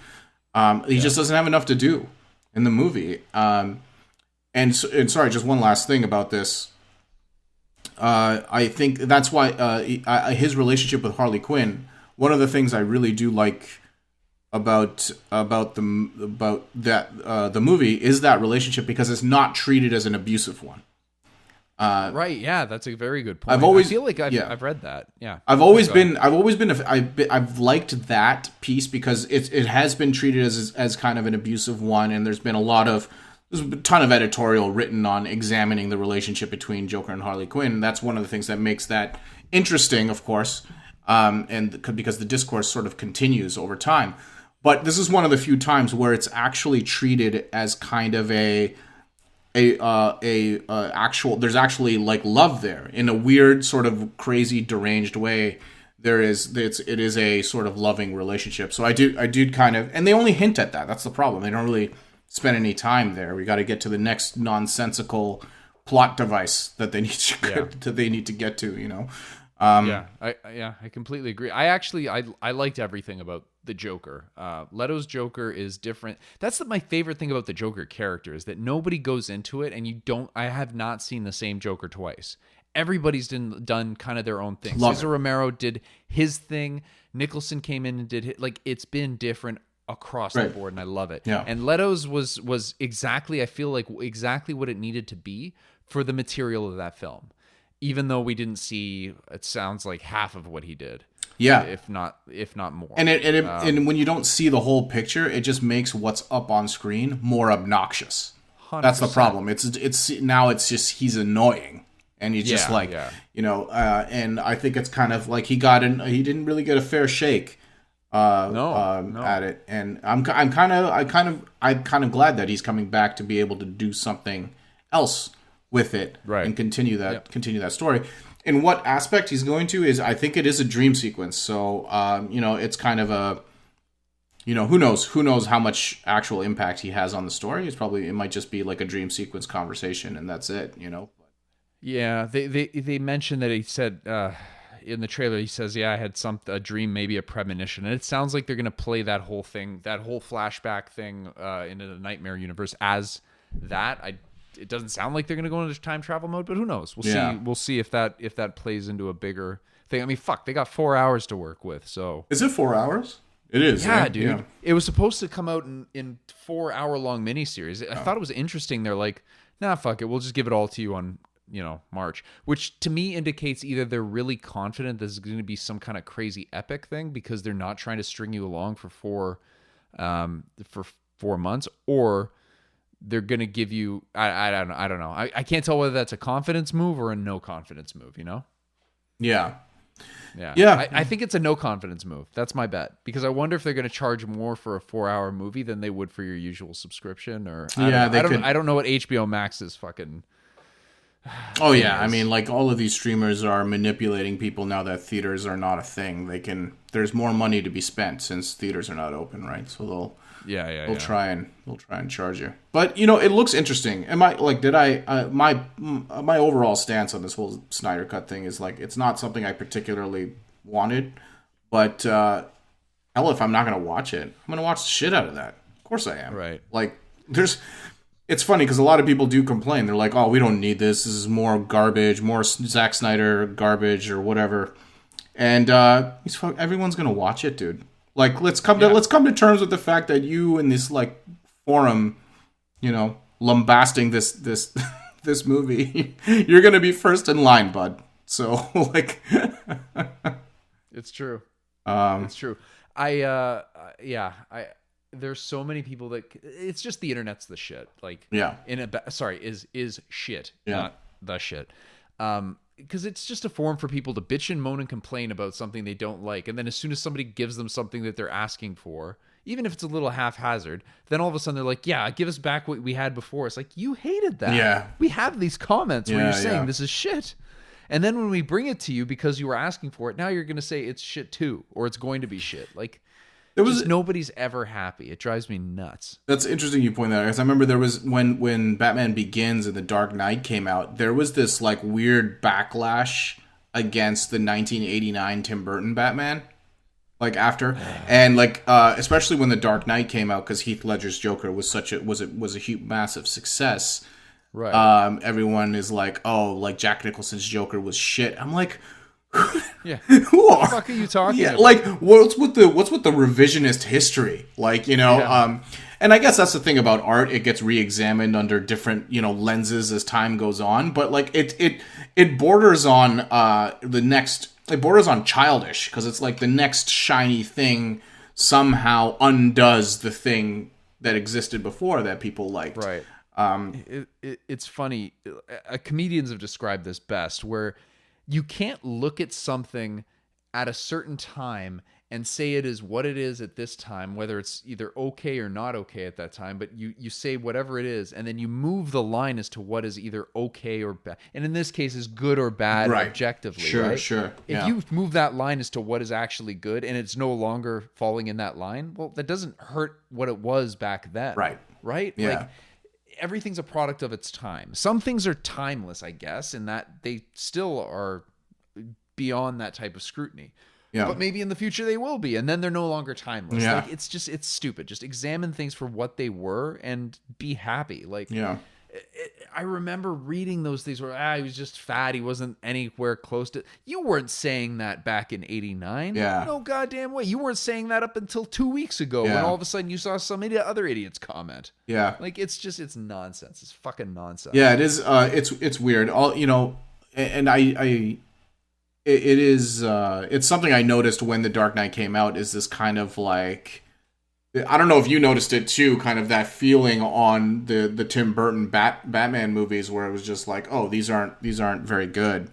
He just doesn't have enough to do in the movie. And sorry, just one last thing about this. I think that's why his relationship with Harley Quinn. One of the things I really do like about the movie is that relationship, because it's not treated as an abusive one. Right. Yeah, that's a very good point. I feel like I've read that. Yeah. I've liked that piece because it has been treated as kind of an abusive one, and there's a ton of editorial written on examining the relationship between Joker and Harley Quinn. That's one of the things that makes that interesting, of course, and because the discourse sort of continues over time. But this is one of the few times where it's actually treated as kind of there's actually like love there in a weird sort of crazy deranged way. It is a sort of loving relationship. So I do kind of, and they only hint at that. That's the problem. They don't really spend any time there. We got to get to the next nonsensical plot device that they need to get to, you know. I completely agree. I liked everything about the Joker. Leto's Joker is different. That's my favorite thing about the Joker character, is that nobody goes into it and I have not seen the same Joker twice. Everybody's done kind of their own thing. Cesar Romero did his thing. Nicholson came in and did his, like, it's been different across the board, and I love it. Yeah. And Leto's was exactly, I feel like, exactly what it needed to be for the material of that film. Even though we didn't see, it sounds like, half of what he did. Yeah, if not more. And when you don't see the whole picture, it just makes what's up on screen more obnoxious. 100%. That's the problem. It's now it's just he's annoying, and he's just you know. And I think it's kind of like he didn't really get a fair shake. At it, and I'm kind of glad that he's coming back to be able to do something else with it, and continue that story. In what aspect he's going to is, I think it is a dream sequence. So, you know, it's kind of a, you know, who knows how much actual impact he has on the story. It might just be like a dream sequence conversation, and that's it, you know. Yeah, they mentioned that he said in the trailer, he says, "Yeah, I had a dream, maybe a premonition," and it sounds like they're gonna play that whole thing, that whole flashback thing, into the Nightmare universe as that. It doesn't sound like they're going to go into time travel mode, but who knows? We'll see. We'll see if that plays into a bigger thing. I mean, fuck, they got 4 hours to work with. So is it 4 hours? It is. Yeah, dude. Yeah. It was supposed to come out in 4 hour long miniseries. I thought it was interesting. They're like, nah, fuck it. We'll just give it all to you on, you know, March, which to me indicates either they're really confident this is going to be some kind of crazy epic thing because they're not trying to string you along for 4 months, or they're going to give you, I don't know. I can't tell whether that's a confidence move or a no confidence move, you know? Yeah. I think it's a no confidence move. That's my bet, because I wonder if they're going to charge more for a 4 hour movie than they would for your usual subscription, or I don't know what HBO Max is fucking. Oh yeah. I mean, like, all of these streamers are manipulating people now that theaters are not a thing. There's more money to be spent since theaters are not open, right? So they'll try and charge you. But, you know, it looks interesting. My overall stance on this whole Snyder Cut thing is, like, it's not something I particularly wanted, but hell, if I'm not going to watch it, I'm going to watch the shit out of that. Of course I am. Right. Like, it's funny because a lot of people do complain. They're like, "Oh, we don't need this. This is more garbage, more Zack Snyder garbage or whatever." And everyone's going to watch it, dude. Like, let's come to terms with the fact that you in this, like, forum, you know, lambasting this movie, you're gonna be first in line, bud. So, like, it's true. It's true. There's so many people that it's just the internet's the shit. Like, is shit, not the shit. Because it's just a forum for people to bitch and moan and complain about something they don't like. And then as soon as somebody gives them something that they're asking for, even if it's a little haphazard, then all of a sudden they're like, yeah, give us back what we had before. It's like, you hated that. Yeah. We have these comments where you're saying this is shit. And then when we bring it to you because you were asking for it, now you're going to say it's shit too, or it's going to be shit. Like, nobody's ever happy. It drives me nuts. That's interesting you point that out, because I remember there was when Batman Begins and The Dark Knight came out, there was this like weird backlash against the 1989 Tim Burton Batman, like after, and like especially when The Dark Knight came out, because Heath Ledger's Joker was a huge massive success. Right. Everyone is like, oh, like Jack Nicholson's Joker was shit. I'm like, yeah. What the fuck are you talking about? Like, what's with the revisionist history? Like, and I guess that's the thing about art. It gets re-examined under different, lenses as time goes on. But like, it borders on it borders on childish, because it's like the next shiny thing somehow undoes the thing that existed before that people liked. Right. It's funny. Comedians have described this best, where you can't look at something at a certain time and say it is what it is at this time, whether it's either okay or not okay at that time, but you say whatever it is, and then you move the line as to what is either okay or bad. And in this case, is good or bad objectively. Sure, right? sure. If you move that line as to what is actually good and it's no longer falling in that line, well, that doesn't hurt what it was back then. Right? Yeah. Like, everything's a product of its time. Some things are timeless, I guess, in that they still are beyond that type of scrutiny. Yeah. But maybe in the future they will be, and then they're no longer timeless. Yeah. Like, it's stupid. Just examine things for what they were and be happy. Like, yeah. I remember reading those things where he was just fat. He wasn't anywhere close to. You weren't saying that back in '89. Yeah. No goddamn way. You weren't saying that up until 2 weeks ago, when all of a sudden you saw some other idiots comment. Yeah. Like, it's nonsense. It's fucking nonsense. Yeah, it is. It's weird. And it is. It's something I noticed when The Dark Knight came out. Is this kind of like, I don't know if you noticed it too, kind of that feeling on the Tim Burton Batman movies, where it was just like, oh, these aren't very good.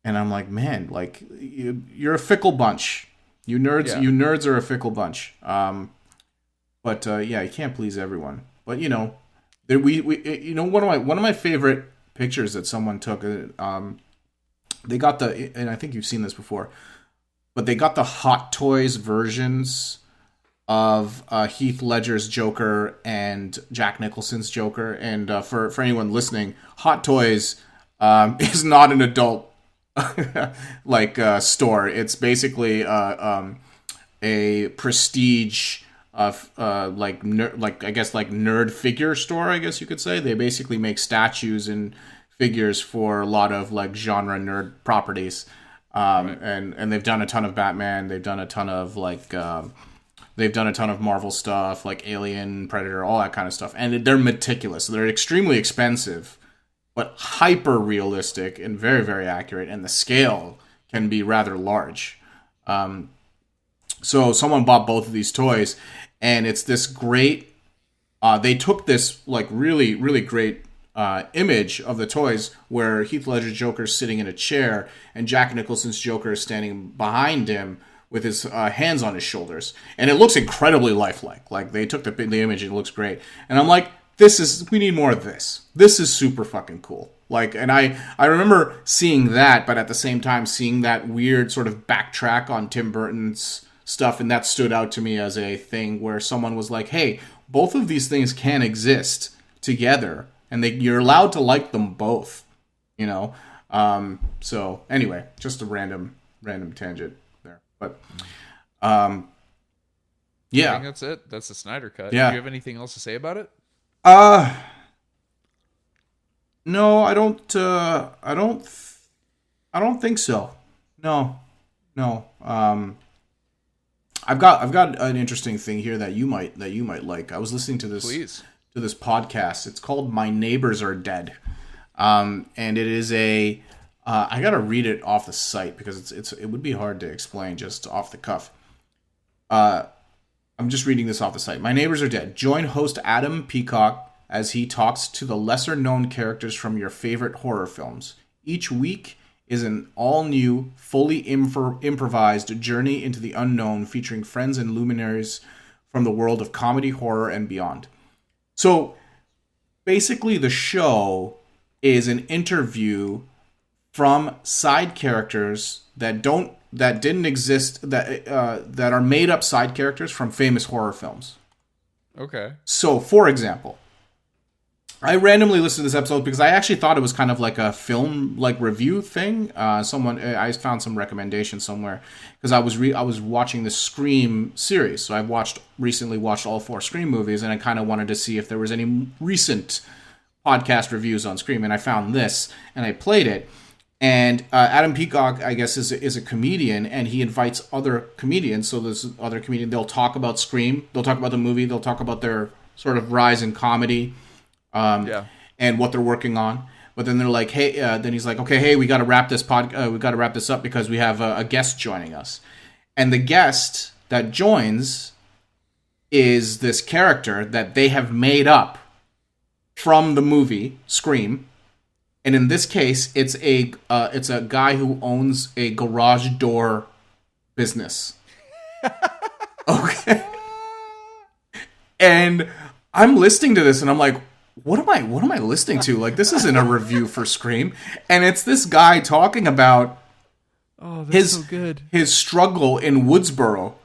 And I'm like, man, like, you're a fickle bunch. You nerds are a fickle bunch. But you can't please everyone. But we one of my favorite pictures that someone took. They got and I think you've seen this before, but they got the Hot Toys versions of Heath Ledger's Joker and Jack Nicholson's Joker. And for anyone listening, Hot Toys is not an adult store. It's basically a prestige nerd figure store, I guess you could say. They basically make statues and figures for a lot of like genre nerd properties. And they've done a ton of Batman. They've done a ton of Marvel stuff, like Alien, Predator, all that kind of stuff. And they're meticulous. They're extremely expensive, but hyper realistic and very, very accurate. And the scale can be rather large. So someone bought both of these toys, and it's this great. They took this like really, really great image of the toys where Heath Ledger's Joker is sitting in a chair and Jack Nicholson's Joker is standing behind him with his hands on his shoulders, and it looks incredibly lifelike. Like, they took the image and it looks great, and I'm like, we need more of this. This is super fucking cool. Like, and I remember seeing that, but at the same time seeing that weird sort of backtrack on Tim Burton's stuff, and that stood out to me as a thing where someone was like, hey, both of these things can exist together, and you're allowed to like them both, So anyway, just a random tangent there, but I think that's it. That's the Snyder Cut. Yeah. Do you have anything else to say about it? No, I don't think so. No. I've got an interesting thing here that you might like. I was listening to this. Please. To this podcast. It's called My Neighbors Are Dead. And it is I gotta read it off the site because it would be hard to explain just off the cuff. I'm just reading this off the site. My Neighbors Are Dead. Join host Adam Peacock as he talks to the lesser known characters from your favorite horror films. Each week is an all-new, fully improvised journey into the unknown, featuring friends and luminaries from the world of comedy, horror, and beyond. So, basically, the show is an interview from side characters that didn't exist, that are made up side characters from famous horror films. Okay. So, for example, I randomly listened to this episode because I actually thought it was kind of like a film like review thing. I found some recommendation somewhere because I was watching the Scream series. So I recently watched all 4 Scream movies, and I kind of wanted to see if there was any recent podcast reviews on Scream, and I found this and I played it. And Adam Peacock, I guess, is a comedian, and he invites other comedians. So there's other comedian. They'll talk about Scream. They'll talk about the movie. They'll talk about their sort of rise in comedy. And what they're working on, but then they're like, "Hey," then he's like, "Okay, hey, we got to wrap this up because we have a guest joining us," and the guest that joins is this character that they have made up from the movie Scream, and in this case, it's a guy who owns a garage door business. Okay, and I'm listening to this, and I'm like, what am I listening to? Like, this isn't a review for Scream. And it's this guy talking about his struggle in Woodsboro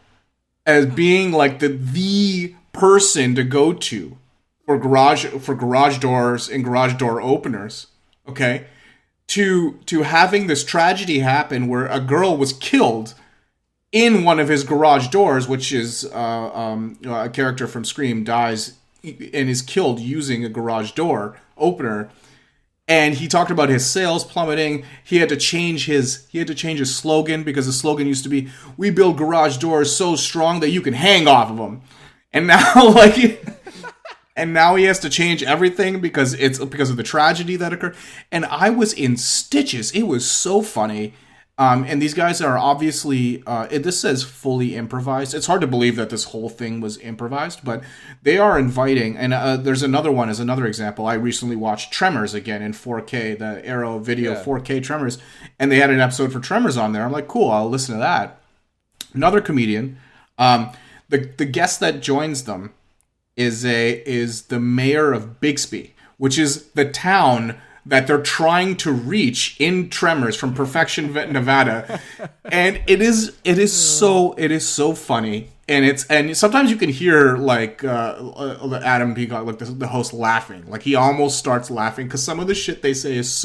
as being like the person to go to for garage doors and garage door openers. Okay? To having this tragedy happen where a girl was killed in one of his garage doors, which is a character from Scream dies and is killed using a garage door opener. And he talked about his sales plummeting. He had to change his slogan because the slogan used to be, "We build garage doors so strong that you can hang off of them." And now now he has to change everything because of the tragedy that occurred. And I was in stitches. It was so funny. And these guys are obviously, this says fully improvised. It's hard to believe that this whole thing was improvised, but they are inviting, and there's another one as another example. I recently watched Tremors again in 4K, the Arrow Video 4K Tremors, and they had an episode for Tremors on there. I'm like, cool, I'll listen to that. Another comedian, the guest that joins them is the mayor of Bixby, which is the town that they're trying to reach in Tremors from Perfection, Nevada, and it is so funny, and sometimes you can hear like Adam Peacock, like the host, laughing, like he almost starts laughing because some of the shit they say is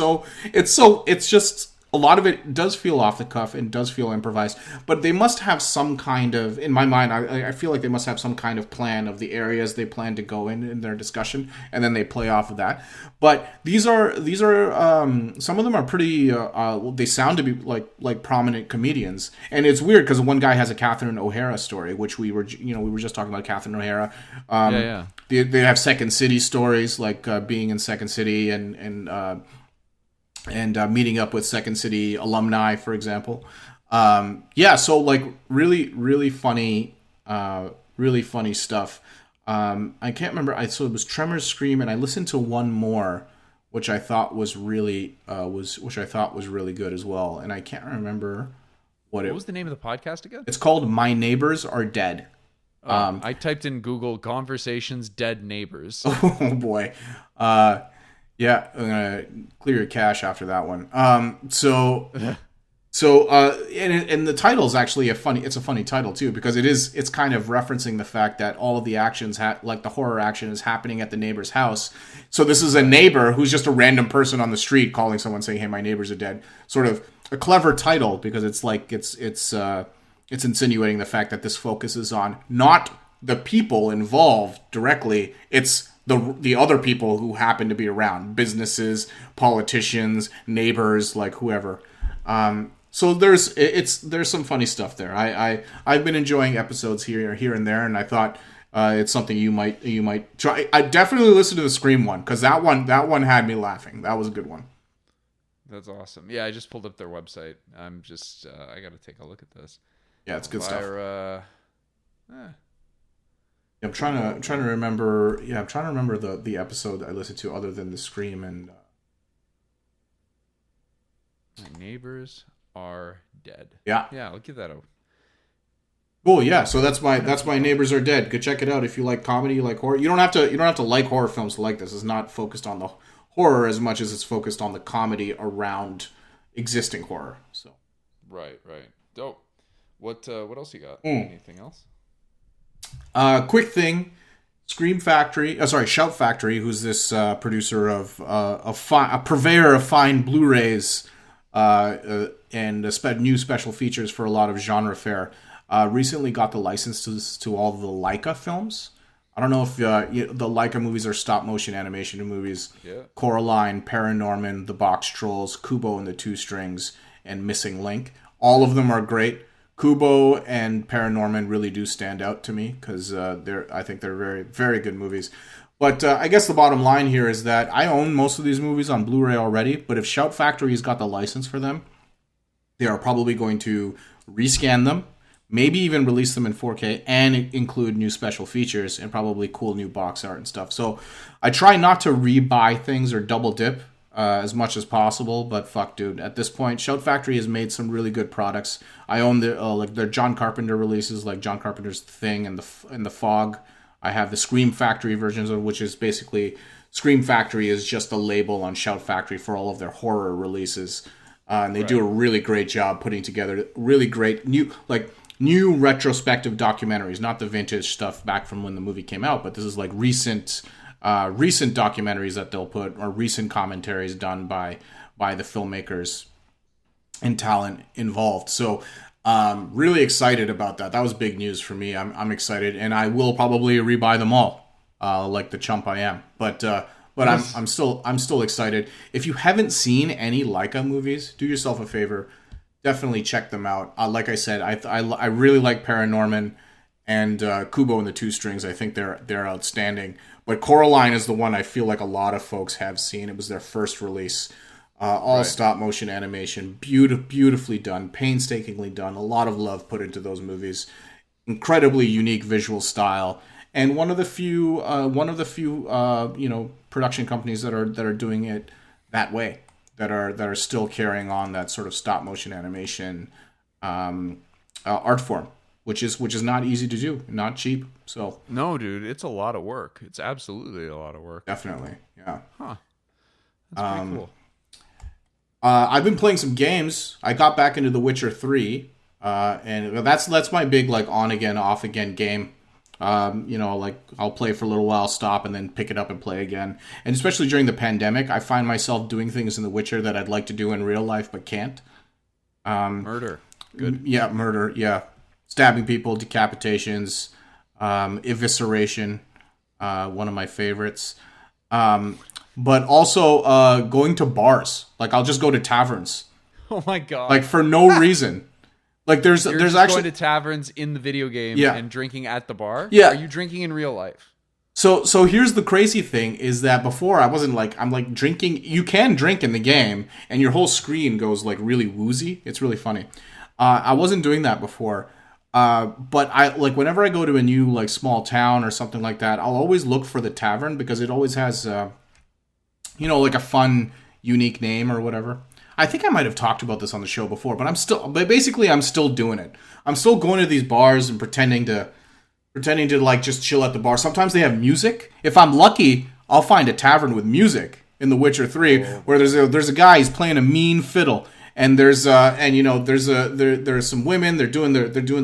it's just. A lot of it does feel off the cuff and does feel improvised, but they must have some kind of, in my mind, I feel like they must have some kind of plan of the areas they plan to go in their discussion, and then they play off of that. But these are some of them are pretty, they sound to be like prominent comedians, and it's weird because one guy has a Catherine O'Hara story, which we were just talking about Catherine O'Hara. They have Second City stories, like being in Second City and meeting up with Second City alumni, for example. So like really funny stuff. I can't remember. So it was Tremors, Scream, and I listened to one more, which I thought was really good as well. And I can't remember what was the name of the podcast again. It's called My Neighbors Are Dead. I typed in Google conversations dead neighbors. Oh boy. Yeah, I'm gonna clear your cache after that one. And the title's actually it's a funny title too, because it's kind of referencing the fact that all of the actions like the horror action is happening at the neighbor's house. So this is a neighbor who's just a random person on the street calling someone saying, "Hey, my neighbors are dead." Sort of a clever title because it's like it's insinuating the fact that this focuses on not the people involved directly, it's the other people who happen to be around, businesses, politicians, neighbors, like whoever. So there's some funny stuff there. I've been enjoying episodes here and there, and I thought it's something you might try. I definitely listen to the Scream one because that one had me laughing. That was a good one. That's awesome. Yeah, I just pulled up their website. I'm just I got to take a look at this. Yeah, it's good stuff. I'm trying to remember. Yeah, I'm trying to remember the episode I listened to other than the Scream and. My Neighbors Are Dead. Yeah, I'll give that a. Cool. Yeah, so that's my Neighbors Are Dead. Go check it out if you like comedy, you like horror. You don't have to like horror films to like this. It's not focused on the horror as much as it's focused on the comedy around existing horror. So Right. Dope. What else you got? Anything else? quick thing. Shout Factory, who's this producer of a purveyor of fine Blu-rays and new special features for a lot of genre fare, recently got the license to all the Leica films. I don't know if the Leica movies are stop motion animation movies. Yeah. Coraline, Paranorman, The Box Trolls, Kubo and the Two Strings, and Missing Link. All of them are great. Kubo and Paranorman really do stand out to me because I think they're very, very good movies. But I guess the bottom line here is that I own most of these movies on Blu-ray already, but if Shout Factory has got the license for them, they are probably going to rescan them, maybe even release them in 4K and include new special features and probably cool new box art and stuff. So I try not to rebuy things or double dip as much as possible, but fuck, dude. At this point, Shout Factory has made some really good products. I own their John Carpenter releases, like John Carpenter's Thing and the Fog. I have the Scream Factory versions of which is basically Scream Factory is just a label on Shout Factory for all of their horror releases, and they do a really great job putting together really great new retrospective documentaries, not the vintage stuff back from when the movie came out, but this is like recent documentaries that they'll put, or recent commentaries done by the filmmakers and talent involved. So really excited about that. That was big news for me. I'm excited, and I will probably rebuy them all, like the chump I am. But I'm still excited. If you haven't seen any Leica movies, do yourself a favor. Definitely check them out. Like I said, I really like Paranorman and Kubo and the Two Strings. I think they're outstanding. But Coraline is the one I feel like a lot of folks have seen. It was their first release. All stop motion animation, beautifully done, painstakingly done. A lot of love put into those movies. Incredibly unique visual style, and one of the few production companies that are doing it that way. That are still carrying on that sort of stop motion animation art form, which is not easy to do, not cheap. So no, dude, it's a lot of work. It's absolutely a lot of work. Definitely, yeah. Huh. That's pretty cool. I've been playing some games. I got back into The Witcher 3, and that's my big like on again, off again game. Like I'll play for a little while, stop, and then pick it up and play again. And especially during the pandemic, I find myself doing things in The Witcher that I'd like to do in real life but can't. Murder. Good. Yeah, murder. Yeah. Stabbing people, decapitations, evisceration, one of my favorites. But also going to bars. Like I'll just go to taverns. Oh my god. Like for no reason. Like there's actually going to taverns in the video game and drinking at the bar. Yeah. Are you drinking in real life? So here's the crazy thing is that before I'm like drinking. You can drink in the game and your whole screen goes like really woozy. It's really funny. I wasn't doing that before. But I like whenever I go to a new like small town or something like that, I'll always look for the tavern because it always has like a fun, unique name or whatever. I think I might have talked about this on the show before, but I'm still doing it. I'm still going to these bars and pretending to like just chill at the bar. Sometimes they have music. If I'm lucky, I'll find a tavern with music in The Witcher 3 where there's a guy, he's playing a mean fiddle, and there's some women, they're doing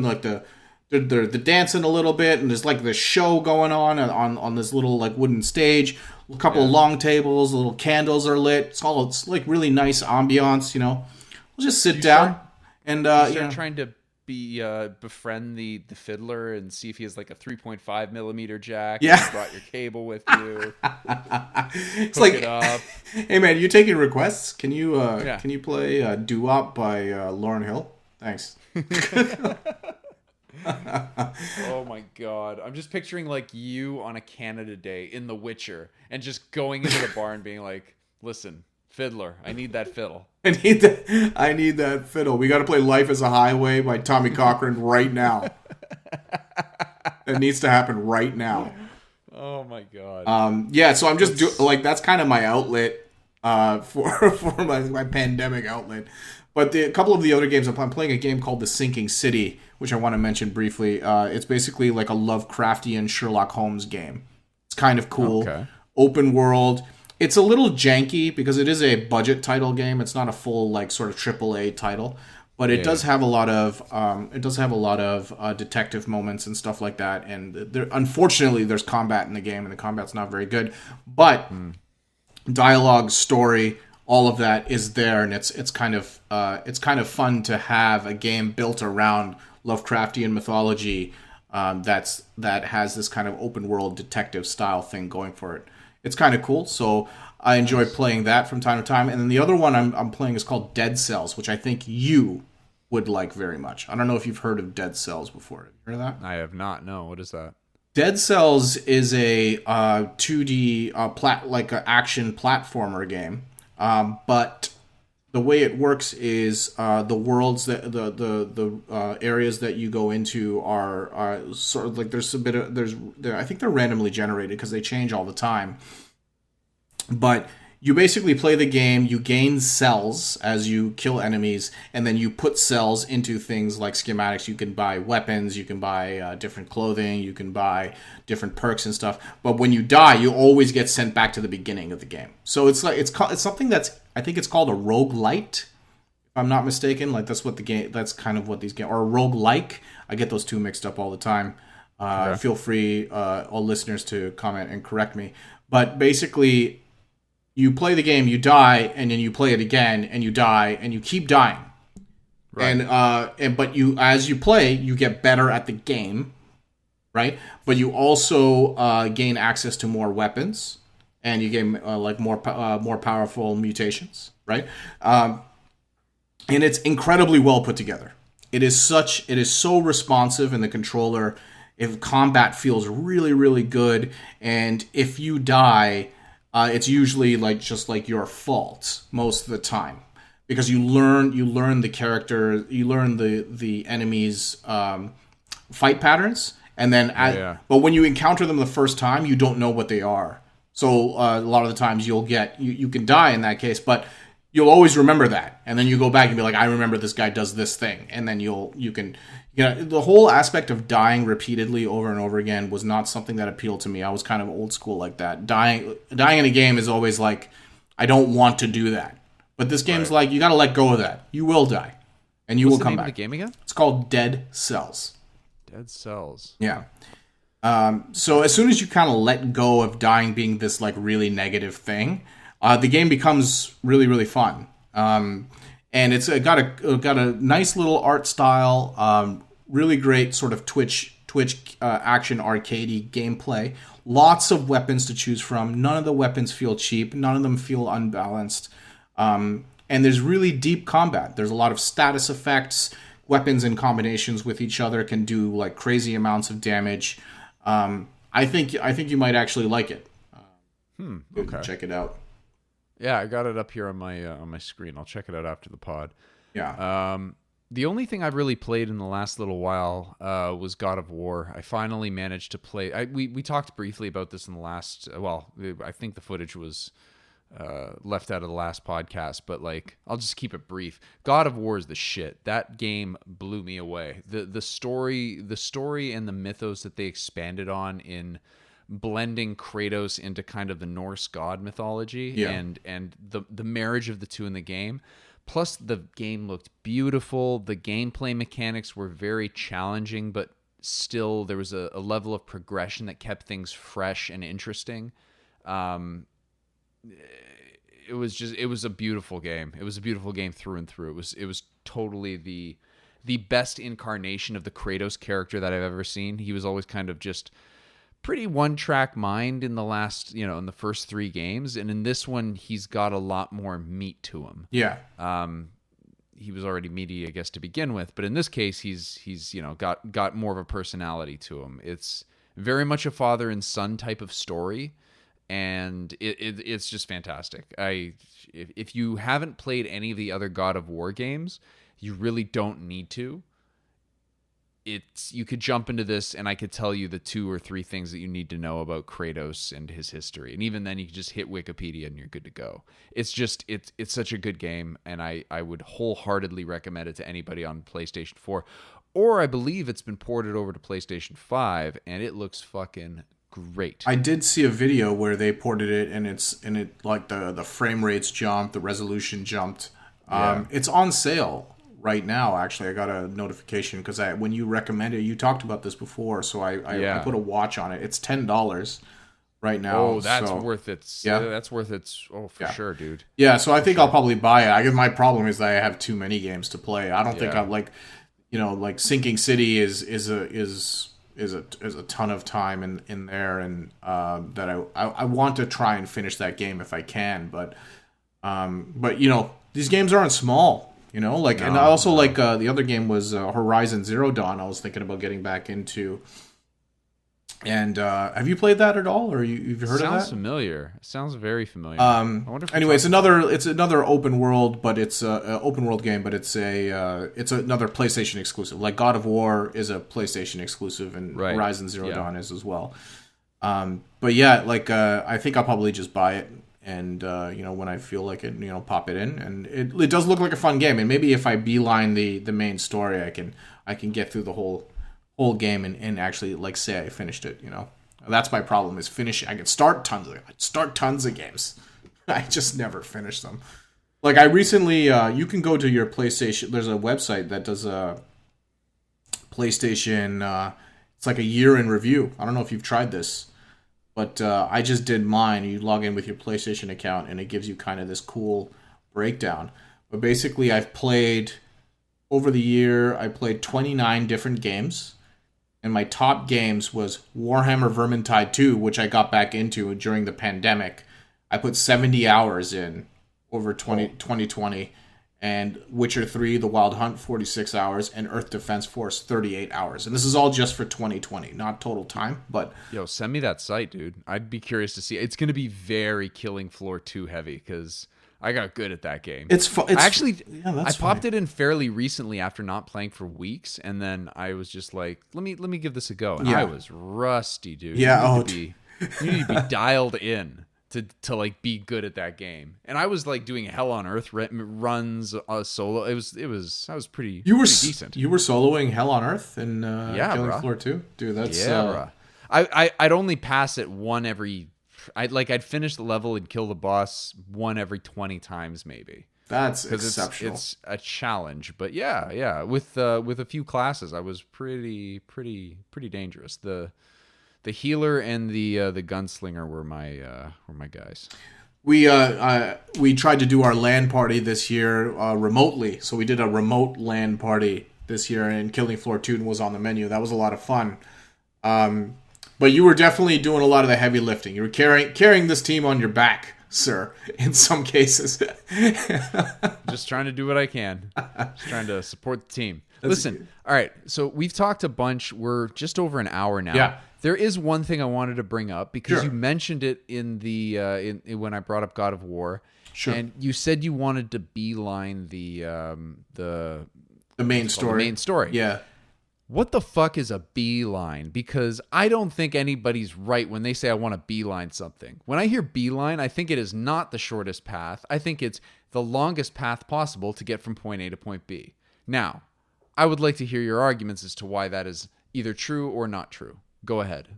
like they're dancing a little bit, and there's like this show going on this little like wooden stage. A couple of long tables, little candles are lit. It's like really nice ambiance, We'll just sit down and start trying to befriend the fiddler and see if he has like a 3.5 millimeter jack. Yeah, and you brought your cable with you. It's like, it up. Hey man, you taking requests? Can you play Doo-Wop by Lauryn Hill? Thanks. Oh my god, I'm just picturing like you on a Canada Day in The Witcher and just going into the bar and being like, listen, fiddler, I need that fiddle. I need that fiddle. We got to play Life is a Highway by Tommy Cochran right now. It needs to happen right now. Oh my god. So I'm just that's kind of my outlet for my pandemic outlet. But a couple of the other games, I'm playing a game called The Sinking City, which I want to mention briefly. It's basically like a Lovecraftian Sherlock Holmes game. It's kind of cool. Okay. Open world. It's a little janky because it is a budget title game. It's not a full like sort of AAA title, but it does have a lot of detective moments and stuff like that. And unfortunately, there's combat in the game, and the combat's not very good. But dialogue, story, all of that is there, and it's kind of fun to have a game built around Lovecraftian mythology that has this kind of open world detective style thing going for it. It's kind of cool, so I enjoy playing that from time to time. And then the other one I'm playing is called Dead Cells, which I think you would like very much. I don't know if you've heard of Dead Cells before. Have you heard of that? I have not. No, what is that? Dead Cells is a 2D action platformer game, but the way it works is the worlds that the areas that you go into are sort of like I think they're randomly generated because they change all the time. But you basically play the game, you gain cells as you kill enemies, and then you put cells into things like schematics. You can buy weapons, you can buy different clothing, you can buy different perks and stuff. But when you die, you always get sent back to the beginning of the game. So it's something that's, I think it's called a roguelite, if I'm not mistaken. Like that's kind of what these games, or a roguelike. I get those two mixed up all the time. Feel free, all listeners, to comment and correct me. But basically, you play the game, you die, and then you play it again, and you die, and you keep dying. Right. But as you play, you get better at the game, right? But you also gain access to more weapons, and you gain more powerful mutations, right? And it's incredibly well put together. It is so responsive, and the controller, if combat feels really, really good, and if you die, it's usually just like your fault most of the time, because you learn the character, you learn the enemies' fight patterns, and then but when you encounter them the first time, you don't know what they are. So a lot of the times you can die in that case, but you'll always remember that, and then you go back and be like, I remember this guy does this thing, and then the whole aspect of dying repeatedly over and over again was not something that appealed to me. I was kind of old school like that. Dying in a game is always like, I don't want to do that. But this game's like, you got to let go of that. You will die, and you will come back. What's the name of the game again? It's called Dead Cells. Dead Cells. Yeah. So as soon as you kind of let go of dying being this like really negative thing, the game becomes really, really fun. And it's got a nice little art style, really great sort of Twitch action arcadey gameplay. Lots of weapons to choose from. None of the weapons feel cheap. None of them feel unbalanced. And there's really deep combat. There's a lot of status effects. Weapons in combinations with each other can do like crazy amounts of damage. I think you might actually like it. Okay. Check it out. Yeah, I got it up here on my screen. I'll check it out after the pod. Yeah. The only thing I've really played in the last little while was God of War. I finally managed to play. We talked briefly about this in the last. Well, I think the footage was left out of the last podcast, but like I'll just keep it brief. God of War is the shit. That game blew me away. The story and the mythos that they expanded on in blending Kratos into kind of the Norse god mythology and the marriage of the two in the game. Plus the game looked beautiful. The gameplay mechanics were very challenging, but still there was a level of progression that kept things fresh and interesting. It was a beautiful game. It was a beautiful game through and through. It was totally the best incarnation of the Kratos character that I've ever seen. He was always kind of just pretty one-track mind in the first 3 games, and in this one he's got a lot more meat to him. Yeah. He was already meaty, I guess, to begin with, but in this case he's got more of a personality to him. It's very much a father and son type of story, and it's just fantastic. If you haven't played any of the other God of War games, you really don't need to. You could jump into this and I could tell you the 2 or 3 things that you need to know about Kratos and his history. And even then you can just hit Wikipedia and you're good to go. It's such a good game, and I would wholeheartedly recommend it to anybody on PlayStation 4. Or I believe it's been ported over to PlayStation 5 and it looks fucking great. I did see a video where they ported it, and it like the frame rates jumped, the resolution jumped. It's on sale right now. Actually, I got a notification because when you recommended, you talked about this before, so I put a watch on it. It's $10 right now. Oh, that's worth it. Yeah, that's worth it. Oh, for sure, dude. Yeah, so I think I'll probably buy it. I guess my problem is that I have too many games to play. I don't think I'm like, like Sinking City is a ton of time in there, and that I want to try and finish that game if I can, but these games aren't small, and I also like the other game was Horizon Zero Dawn. I was thinking about getting back into. And have you played that at all, or you've heard of that? Sounds familiar. It sounds very familiar. Anyway, it's another open world, but it's an open world game, but it's another PlayStation exclusive. Like God of War is a PlayStation exclusive, and Horizon Zero Dawn is as well. But yeah, I think I'll probably just buy it, and when I feel like it, pop it in, and it does look like a fun game, and maybe if I beeline the main story, I can get through the whole game and actually say I finished it. That's my problem is finishing. I can start tons of games. I just never finish them. Like I recently, you can go to your PlayStation. There's a website that does a PlayStation. It's like a year in review. I don't know if you've tried this, but I just did mine. You log in with your PlayStation account and it gives you kind of this cool breakdown. But basically, over the year, I played 29 different games. And my top games was Warhammer Vermintide 2, which I got back into during the pandemic. I put 70 hours in over 2020. And Witcher 3, The Wild Hunt, 46 hours. And Earth Defense Force, 38 hours. And this is all just for 2020, not total time. But yo, send me that site, dude. I'd be curious to see. It's going to be very Killing Floor 2 heavy, because I got good at that game. I popped it in fairly recently after not playing for weeks, and then I was just like, let me give this a go. And I was rusty, dude. Yeah, you need to be dialed in to be good at that game. And I was doing Hell on Earth runs solo. I was pretty decent. You were soloing Hell on Earth and Killing Floor 2? Dude, that's bruh. I'd only pass it one every. I'd finish the level and kill the boss one every 20 times maybe. That's exceptional. It's a challenge, but yeah. With a few classes, I was pretty dangerous. The healer and the gunslinger were my guys. We tried to do our LAN party this year remotely, so we did a remote LAN party this year, and Killing Floor 2 was on the menu. That was a lot of fun. But you were definitely doing a lot of the heavy lifting. You were carrying this team on your back, sir, in some cases. Just trying to do what I can. Just trying to support the team. Listen, all right, so we've talked a bunch. We're just over an hour now. Yeah. There is one thing I wanted to bring up, because you mentioned it in the when I brought up God of War. Sure. And you said you wanted to beeline the main story. The main story. Yeah. What the fuck is a beeline? Because I don't think anybody's right when they say I want to beeline something. When I hear beeline, I think it is not the shortest path. I think it's the longest path possible to get from point A to point B. Now, I would like to hear your arguments as to why that is either true or not true. Go ahead.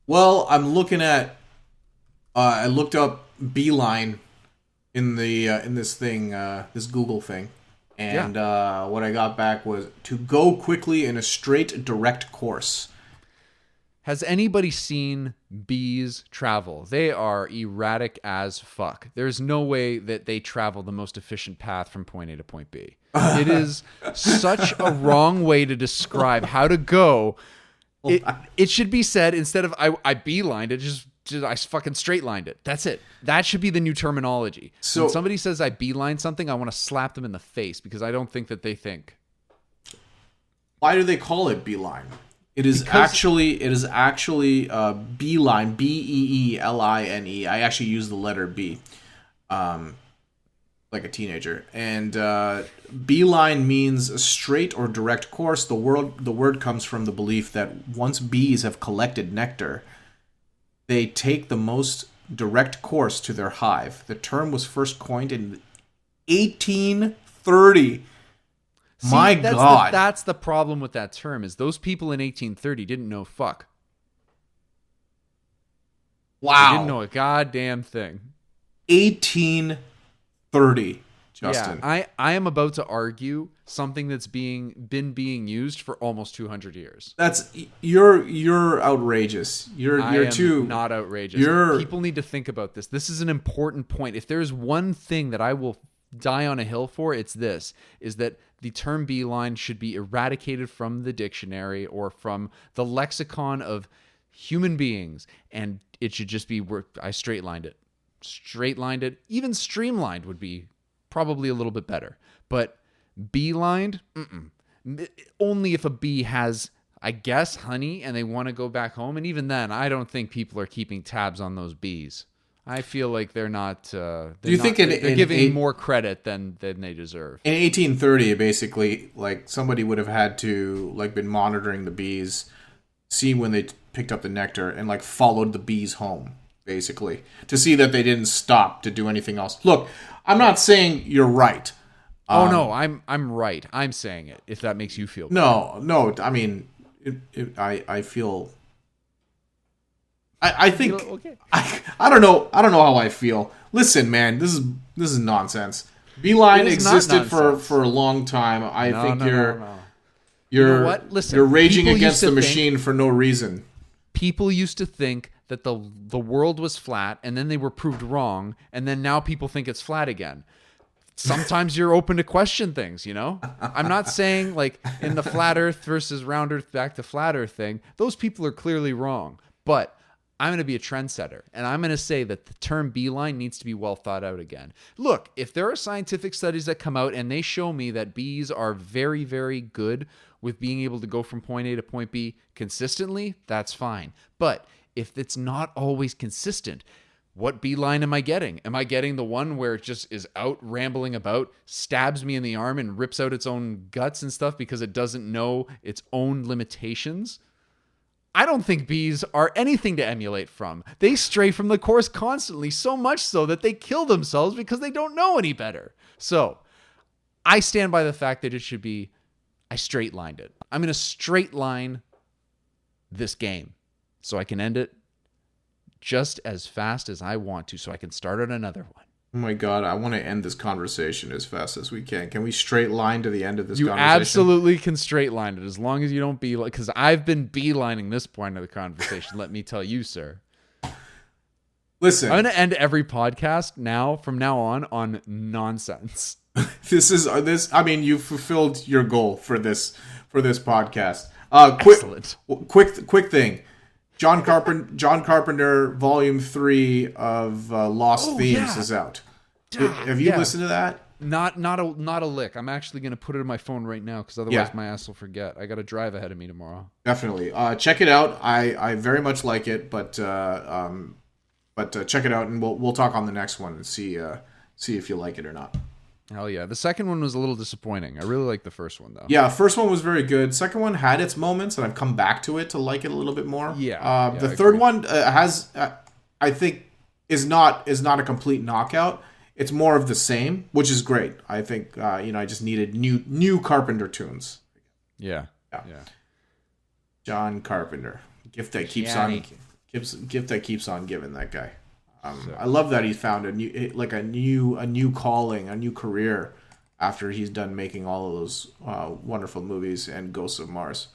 Well, I'm looking at. I looked up beeline in this thing, this Google thing. And what I got back was to go quickly in a straight, direct course. Has anybody seen bees travel? They are erratic as fuck. There's no way that they travel the most efficient path from point A to point B. It is such a wrong way to describe how to go. It should be said, instead of I beelined it, just I fucking straight lined it. That's it. That should be the new terminology. So when somebody says I beeline something, I want to slap them in the face, because I don't think that they think. Why do they call it beeline? It is actually beeline, B-E-E-L-I-N-E. I actually use the letter B, like a teenager. And beeline means a straight or direct course. The word comes from the belief that once bees have collected nectar, they take the most direct course to their hive. The term was first coined in 1830. My God. That's the problem with that term, is those people in 1830 didn't know fuck. Wow. I didn't know a goddamn thing. 1830, Justin. Yeah, I am about to argue something that's been being used for almost 200 years. You're outrageous. You're too not outrageous. People need to think about this. This is an important point. If there's one thing that I will die on a hill for, it's this, is that the term beeline should be eradicated from the dictionary or from the lexicon of human beings, and it should just be where I straight-lined it. Even streamlined would be probably a little bit better. But beelined, only if a bee has, I guess, honey and they want to go back home. And even then, I don't think people are keeping tabs on those bees. I feel like they're not. Do you think they're giving more credit than they deserve? In 1830, basically, like somebody would have had to like been monitoring the bees, see when they picked up the nectar, and like followed the bees home, basically, to see that they didn't stop to do anything else. Look, I'm not saying you're right. No, I'm right. I'm saying it. If that makes you feel better. No. I mean, I feel. I think okay. I don't know how I feel. Listen, man, this is nonsense. Beeline existed for a long time. I think you're you know what? Listen, you're raging against the machine for no reason. People used to think that the world was flat, and then they were proved wrong, and then now people think it's flat again. Sometimes you're open to question things, you know? I'm not saying like in the flat earth versus round earth back to flat earth thing, those people are clearly wrong. But I'm going to be a trendsetter, and I'm going to say that the term beeline needs to be well thought out again. Look, if there are scientific studies that come out and they show me that bees are very, very good with being able to go from point A to point B consistently, that's fine. But if it's not always consistent, what beeline am I getting? Am I getting the one where it just is out rambling about, stabs me in the arm and rips out its own guts and stuff because it doesn't know its own limitations? I don't think bees are anything to emulate from. They stray from the course constantly, so much so that they kill themselves because they don't know any better. So I stand by the fact that it should be, I straight lined it. I'm going to straight line this game so I can end it just as fast as I want to, so I can start on another one. Oh my God, I want to end this conversation as fast as we can. Can we straight line to the end of this conversation? You absolutely can straight line it, as long as you don't beeline, because I've been beelining this point of the conversation, let me tell you, sir. Listen. I'm going to end every podcast from now on nonsense. I mean, you fulfilled your goal for this podcast. Excellent. Quick thing. John Carpenter, Volume 3 of Lost Themes is out. Have you listened to that? Not a lick. I'm actually going to put it in my phone right now because otherwise my ass will forget. I got a drive ahead of me tomorrow. Definitely. Check it out. I very much like it, but check it out, and we'll talk on the next one and see if you like it or not. Hell yeah. The second one was a little disappointing. I really liked the first one, though. Yeah, first one was very good. Second one had its moments, and I've come back to it to like it a little bit more. The third one has, I think, is not a complete knockout. It's more of the same, which is great. I think, I just needed new Carpenter tunes. Yeah. John Carpenter. Gift that keeps on giving, that guy. I love that he found a new calling, a new career after he's done making all of those wonderful movies and Ghosts of Mars.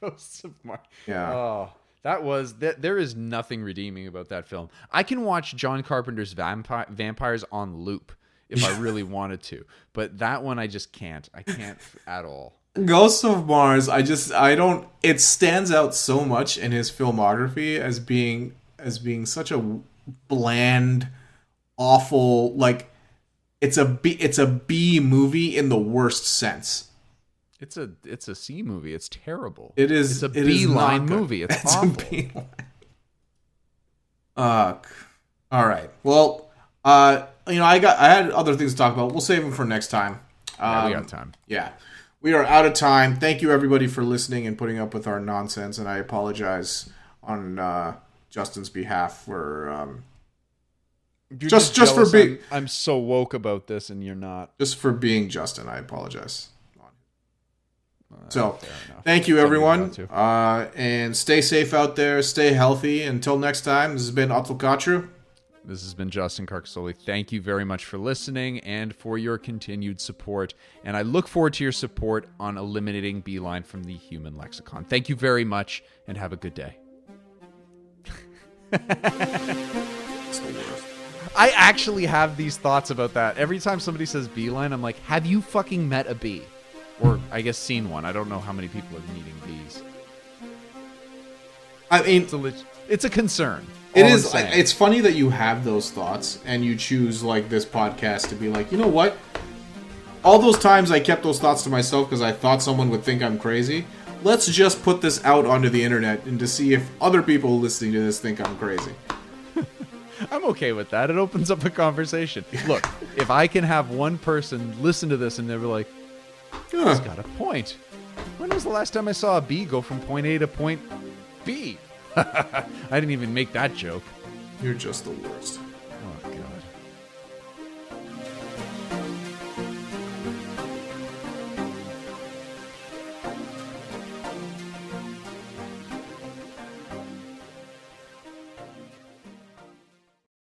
Ghosts of Mars. Yeah. Oh, there is nothing redeeming about that film. I can watch John Carpenter's vampires on loop if I really wanted to, but that one I just can't. I can't at all. Ghosts of Mars, it stands out so much in his filmography as being such a bland, awful, like it's a B movie in the worst sense. It's a C movie. It's terrible. It is. It's a B-line movie. It's awful. A B-line. All right. Well, I had other things to talk about. We'll save them for next time. We got time. Yeah. We are out of time. Thank you everybody for listening and putting up with our nonsense, and I apologize on Justin's behalf for just for being. I'm so woke about this, and you're not. Just for being Justin, I apologize. So, Fair enough. thank you, Something everyone. about to. And stay safe out there. Stay healthy. Until next time, this has been Untitled Chapter. This has been Justin Carcassoli. Thank you very much for listening and for your continued support. And I look forward to your support on eliminating Beeline from the human lexicon. Thank you very much, and have a good day. It's the worst. I actually have these thoughts about that. Every time somebody says beeline, I'm like, have you fucking met a bee? Or, I guess, seen one. I don't know how many people are meeting bees. I mean, it's a concern. it is. It's funny that you have those thoughts and you choose, like, this podcast to be like, you know what? All those times I kept those thoughts to myself because I thought someone would think I'm crazy. Let's just put this out onto the internet and to see if other people listening to this think I'm crazy. I'm okay with that. It opens up a conversation. Look, if I can have one person listen to this and they're like, he's got a point. When was the last time I saw a bee go from point A to point B? I didn't even make that joke. You're just the worst.